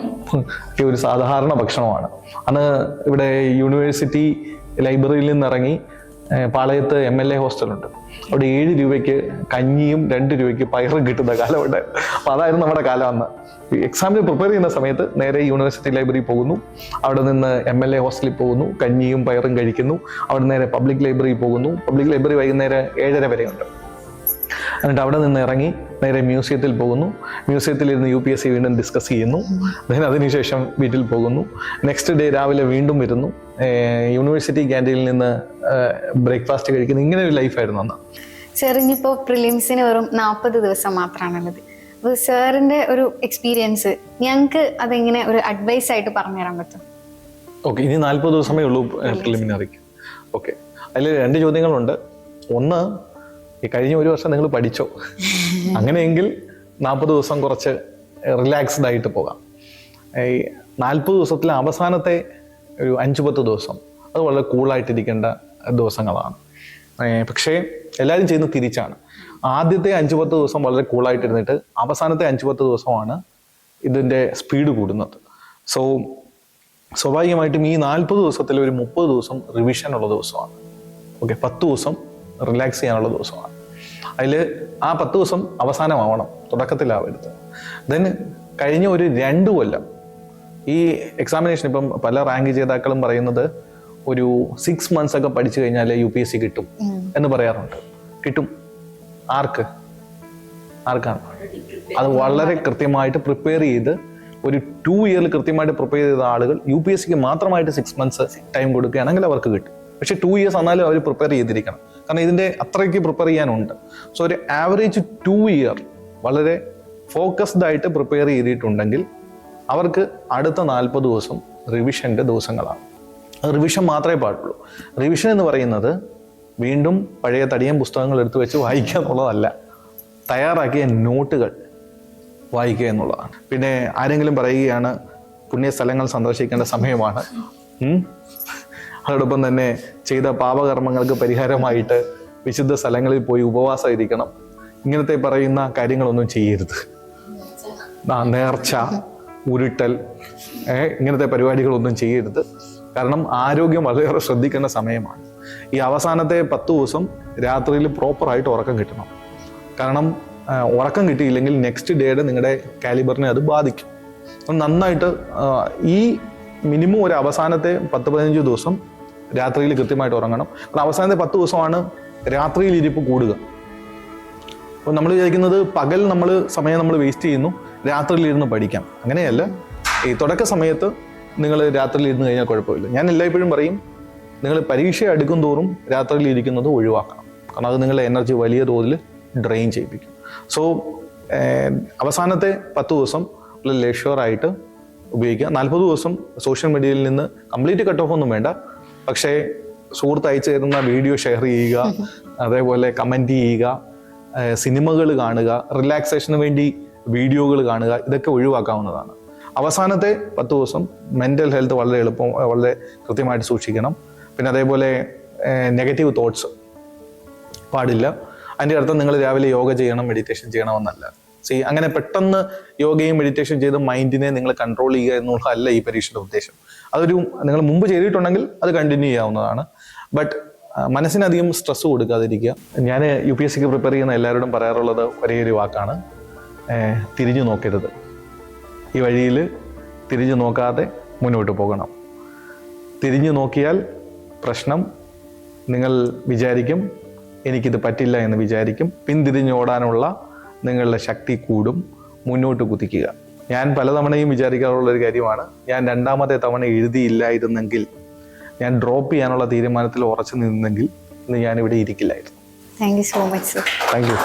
ഒരു സാധാരണ ഭക്ഷണമാണ്. അന്ന് ഇവിടെ യൂണിവേഴ്സിറ്റി ലൈബ്രറിയിൽ നിന്നിറങ്ങി പാളയത്ത് MLA ഹോസ്റ്റലുണ്ട്. അവിടെ 7 രൂപയ്ക്ക് കഞ്ഞിയും 2 രൂപയ്ക്ക് പയറും കിട്ടുന്ന കാലമുണ്ടായിരുന്നു. അപ്പോൾ അതായിരുന്നു നമ്മുടെ കാലം അന്ന്. എക്സാമിന് പ്രിപ്പയർ ചെയ്യുന്ന സമയത്ത് നേരെ യൂണിവേഴ്സിറ്റി ലൈബ്രറി പോകുന്നു, അവിടെ നിന്ന് MLA ഹോസ്റ്റലിൽ പോകുന്നു, കഞ്ഞിയും പയറും കഴിക്കുന്നു, അവിടെ നേരെ പബ്ലിക് ലൈബ്രറി പോകുന്നു. പബ്ലിക് ലൈബ്രറി വൈകുന്നേരം 7:30 വരെയുണ്ട്. എന്നിട്ട് അവിടെ നിന്ന് ഇറങ്ങി നേരെ മ്യൂസിയത്തിൽ പോകുന്നു. മ്യൂസിയത്തിലിരുന്ന് UPSC വീണ്ടും ഡിസ്കസ് ചെയ്യുന്നു. അതിനുശേഷം വീട്ടിൽ പോകുന്നു. നെക്സ്റ്റ് ഡേ രാവിലെ വീണ്ടും വരുന്നു, യൂണിവേഴ്സിറ്റി ക്യാൻറ്റീനിൽ നിന്ന് ബ്രേക്ക്ഫാസ്റ്റ് കഴിക്കുന്നു. ഇങ്ങനെ ഒരു ലൈഫായിരുന്നു അന്ന്. സാർ ഇനിയിപ്പോൾ പ്രിലിംസിന് വെറും 40 ദിവസം മാത്രമാണുള്ളത്. അപ്പോൾ സാറിൻ്റെ ഒരു എക്സ്പീരിയൻസ് ഞങ്ങൾക്ക് അതെങ്ങനെ ഒരു അഡ്വൈസ് ആയിട്ട് പറഞ്ഞുതരാൻ പറ്റും? ഓക്കെ, ഇനി 40 ദിവസമേ ഉള്ളൂ പ്രിലിമിനറിക്ക്. ഓക്കെ, അതിൽ 2 ചോദ്യങ്ങളുണ്ട്. ഒന്ന്, ഈ കഴിഞ്ഞ 1 വർഷം നിങ്ങൾ പഠിച്ചോ? അങ്ങനെയെങ്കിൽ 40 ദിവസം കുറച്ച് റിലാക്സ്ഡ് ആയിട്ട് പോകാം. ഈ 40 ദിവസത്തിലെ അവസാനത്തെ ഒരു 5-10 ദിവസം അത് വളരെ കൂളായിട്ടിരിക്കേണ്ട ദിവസങ്ങളാണ്. പക്ഷേ എല്ലാവരും ചെയ്യുന്നത് തിരിച്ചാണ്. ആദ്യത്തെ 5-10 ദിവസം വളരെ കൂളായിട്ടിരുന്നിട്ട് അവസാനത്തെ 5-10 ദിവസമാണ് ഇതിൻ്റെ സ്പീഡ് കൂടുന്നത്. സോ സ്വാഭാവികമായിട്ടും ഈ 40 ദിവസത്തിൽ ഒരു 30 ദിവസം റിവിഷൻ ഉള്ള ദിവസമാണ്. ഓക്കെ, 10 ദിവസം റിലാക്സ് ചെയ്യാനുള്ള ദിവസമാണ്. അതിൽ ആ 10 ദിവസം അവസാനമാവണം, തുടക്കത്തിലാവരുത്. ദെൻ കഴിഞ്ഞ ഒരു 2 കൊല്ലം ഈ എക്സാമിനേഷൻ, ഇപ്പം പല റാങ്ക് ജേതാക്കളും പറയുന്നത് ഒരു 6 months ഒക്കെ പഠിച്ചു കഴിഞ്ഞാൽ UPSC കിട്ടും എന്ന് പറയാറുണ്ട്. കിട്ടും. ആർക്കാണ്? അത് വളരെ കൃത്യമായിട്ട് പ്രിപ്പയർ ചെയ്ത് ഒരു 2 year കൃത്യമായിട്ട് പ്രിപ്പയർ ചെയ്ത ആളുകൾ UPSCക്ക് മാത്രമായിട്ട് 6 months ടൈം കൊടുക്കുകയാണെങ്കിൽ അവർക്ക് കിട്ടും. പക്ഷെ 2 years ആണെന്നാലും അവർ പ്രിപ്പയർ ചെയ്തിരിക്കണം. കാരണം ഇതിൻ്റെ അത്രയ്ക്ക് പ്രിപ്പയർ ചെയ്യാനുണ്ട്. സോ ഒരു ആവറേജ് 2 year വളരെ ഫോക്കസ്ഡ് ആയിട്ട് പ്രിപ്പയർ ചെയ്തിട്ടുണ്ടെങ്കിൽ അവർക്ക് അടുത്ത 40 ദിവസം റിവിഷൻ്റെ ദിവസങ്ങളാണ്. റിവിഷൻ മാത്രമേ പാടുള്ളൂ. റിവിഷൻ എന്ന് പറയുന്നത് വീണ്ടും പഴയ തടിയൻ പുസ്തകങ്ങൾ എടുത്തു വെച്ച് വായിക്കുക എന്നുള്ളതല്ല, തയ്യാറാക്കിയ നോട്ടുകൾ വായിക്കുക എന്നുള്ളതാണ്. പിന്നെ ആരെങ്കിലും പറയുകയാണ് പുണ്യസ്ഥലങ്ങൾ സന്ദർശിക്കേണ്ട സമയമാണ്, അതോടൊപ്പം തന്നെ ചെയ്ത പാപകർമ്മങ്ങൾക്ക് പരിഹാരമായിട്ട് വിശുദ്ധ സ്ഥലങ്ങളിൽ പോയി ഉപവാസം ഇരിക്കണം, ഇങ്ങനത്തെ പറയുന്ന കാര്യങ്ങളൊന്നും ചെയ്യരുത്. നേർച്ച, ഉരുട്ടൽ, ഇങ്ങനത്തെ പരിപാടികളൊന്നും ചെയ്യരുത്. കാരണം ആരോഗ്യം വളരെയേറെ ശ്രദ്ധിക്കേണ്ട സമയമാണ്. ഈ അവസാനത്തെ 10 ദിവസം രാത്രിയിൽ പ്രോപ്പറായിട്ട് ഉറക്കം കിട്ടണം. കാരണം ഉറക്കം കിട്ടിയില്ലെങ്കിൽ നെക്സ്റ്റ് ഡേയുടെ നിങ്ങളുടെ കാലിബറിനെ അത് ബാധിക്കും. നന്നായിട്ട് ഈ മിനിമം ഒരു അവസാനത്തെ 10-15 ദിവസം രാത്രിയിൽ കൃത്യമായിട്ട് ഉറങ്ങണം. കാരണം അവസാനത്തെ 10 ദിവസമാണ് രാത്രിയിൽ ഇരിപ്പ് കൂടുക. അപ്പോൾ നമ്മൾ വിചാരിക്കുന്നത് പകൽ സമയം നമ്മൾ വേസ്റ്റ് ചെയ്യുന്നു, രാത്രിയിൽ ഇരുന്ന് പഠിക്കാം. അങ്ങനെയല്ല. ഈ തുടക്ക സമയത്ത് നിങ്ങൾ രാത്രിയിൽ ഇരുന്ന് കഴിഞ്ഞാൽ കുഴപ്പമില്ല. ഞാൻ എല്ലായ്പ്പോഴും പറയും, നിങ്ങൾ പരീക്ഷ അടുക്കും തോറും രാത്രിയിൽ ഇരിക്കുന്നത് ഒഴിവാക്കണം. കാരണം അത് നിങ്ങളുടെ എനർജി വലിയ തോതിൽ ഡ്രെയിൻ ചെയ്യിപ്പിക്കും. സോ അവസാനത്തെ 10 ദിവസം ലെഷ്വറായിട്ട് ഉപയോഗിക്കുക. 40 ദിവസം സോഷ്യൽ മീഡിയയിൽ നിന്ന് കംപ്ലീറ്റ് കട്ട് ഓഫ് ഒന്നും വേണ്ട. പക്ഷേ സുഹൃത്ത് അയച്ചു തരുന്ന വീഡിയോ ഷെയർ ചെയ്യുക, അതേപോലെ കമൻറ്റ് ചെയ്യുക, സിനിമകൾ കാണുക, റിലാക്സേഷന് വേണ്ടി വീഡിയോകൾ കാണുക, ഇതൊക്കെ ഒഴിവാക്കാവുന്നതാണ്. അവസാനത്തെ 10 ദിവസം മെൻ്റൽ ഹെൽത്ത് വളരെ കൃത്യമായിട്ട് സൂക്ഷിക്കണം. പിന്നെ അതേപോലെ നെഗറ്റീവ് തോട്ട്സ് പാടില്ല. അതിൻ്റെ അർത്ഥം നിങ്ങൾ രാവിലെ യോഗ ചെയ്യണം, മെഡിറ്റേഷൻ ചെയ്യണമെന്നല്ല. അങ്ങനെ പെട്ടെന്ന് യോഗയും മെഡിറ്റേഷൻ ചെയ്ത് മൈൻഡിനെ നിങ്ങൾ കൺട്രോൾ ചെയ്യുക എന്നുള്ളതല്ല ഈ പരീക്ഷയുടെ ഉദ്ദേശം. അതൊരു നിങ്ങൾ മുമ്പ് ചെയ്തിട്ടുണ്ടെങ്കിൽ അത് കണ്ടിന്യൂ ചെയ്യാവുന്നതാണ്. ബട്ട് മനസ്സിനധികം സ്ട്രെസ് കൊടുക്കാതിരിക്കുക. ഞാൻ UPSCക്ക് പ്രിപ്പയർ ചെയ്യുന്ന എല്ലാവരോടും പറയാറുള്ളത് ഒരേ ഒരു വാക്കാണ്, തിരിഞ്ഞു നോക്കരുത്. ഈ വഴിയിൽ തിരിഞ്ഞു നോക്കാതെ മുന്നോട്ട് പോകണം. തിരിഞ്ഞു നോക്കിയാൽ പ്രശ്നം, നിങ്ങൾ വിചാരിക്കും എനിക്കിത് പറ്റില്ല എന്ന് വിചാരിക്കും. പിന്തിരിഞ്ഞോടാനുള്ള നിങ്ങളുടെ ശക്തി കൂടും. മുന്നോട്ട് കുതിക്കുക. ഞാൻ പലതവണയും വിചാരിക്കാറുള്ളൊരു കാര്യമാണ്, ഞാൻ 2ാമത്തെ തവണ എഴുതിയില്ലായിരുന്നെങ്കിൽ, ഞാൻ ഡ്രോപ്പ് ചെയ്യാനുള്ള തീരുമാനത്തിൽ ഉറച്ചു നിന്നെങ്കിൽ ഇന്ന് ഞാനിവിടെ ഇരിക്കില്ലായിരുന്നു. Thank you so much sir. Thank U.